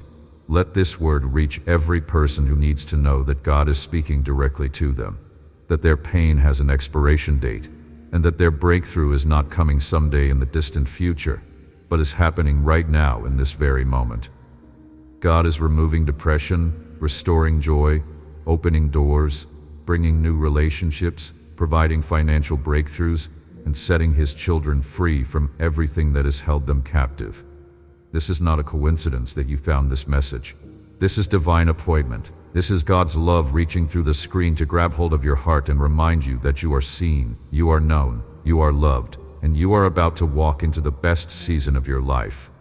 Speaker 1: Let this word reach every person who needs to know that God is speaking directly to them, that their pain has an expiration date, and that their breakthrough is not coming someday in the distant future, but is happening right now in this very moment. God is removing depression, restoring joy, opening doors, bringing new relationships, providing financial breakthroughs, and setting His children free from everything that has held them captive. This is not a coincidence that you found this message. This is divine appointment. This is God's love reaching through the screen to grab hold of your heart and remind you that you are seen, you are known, you are loved, and you are about to walk into the best season of your life.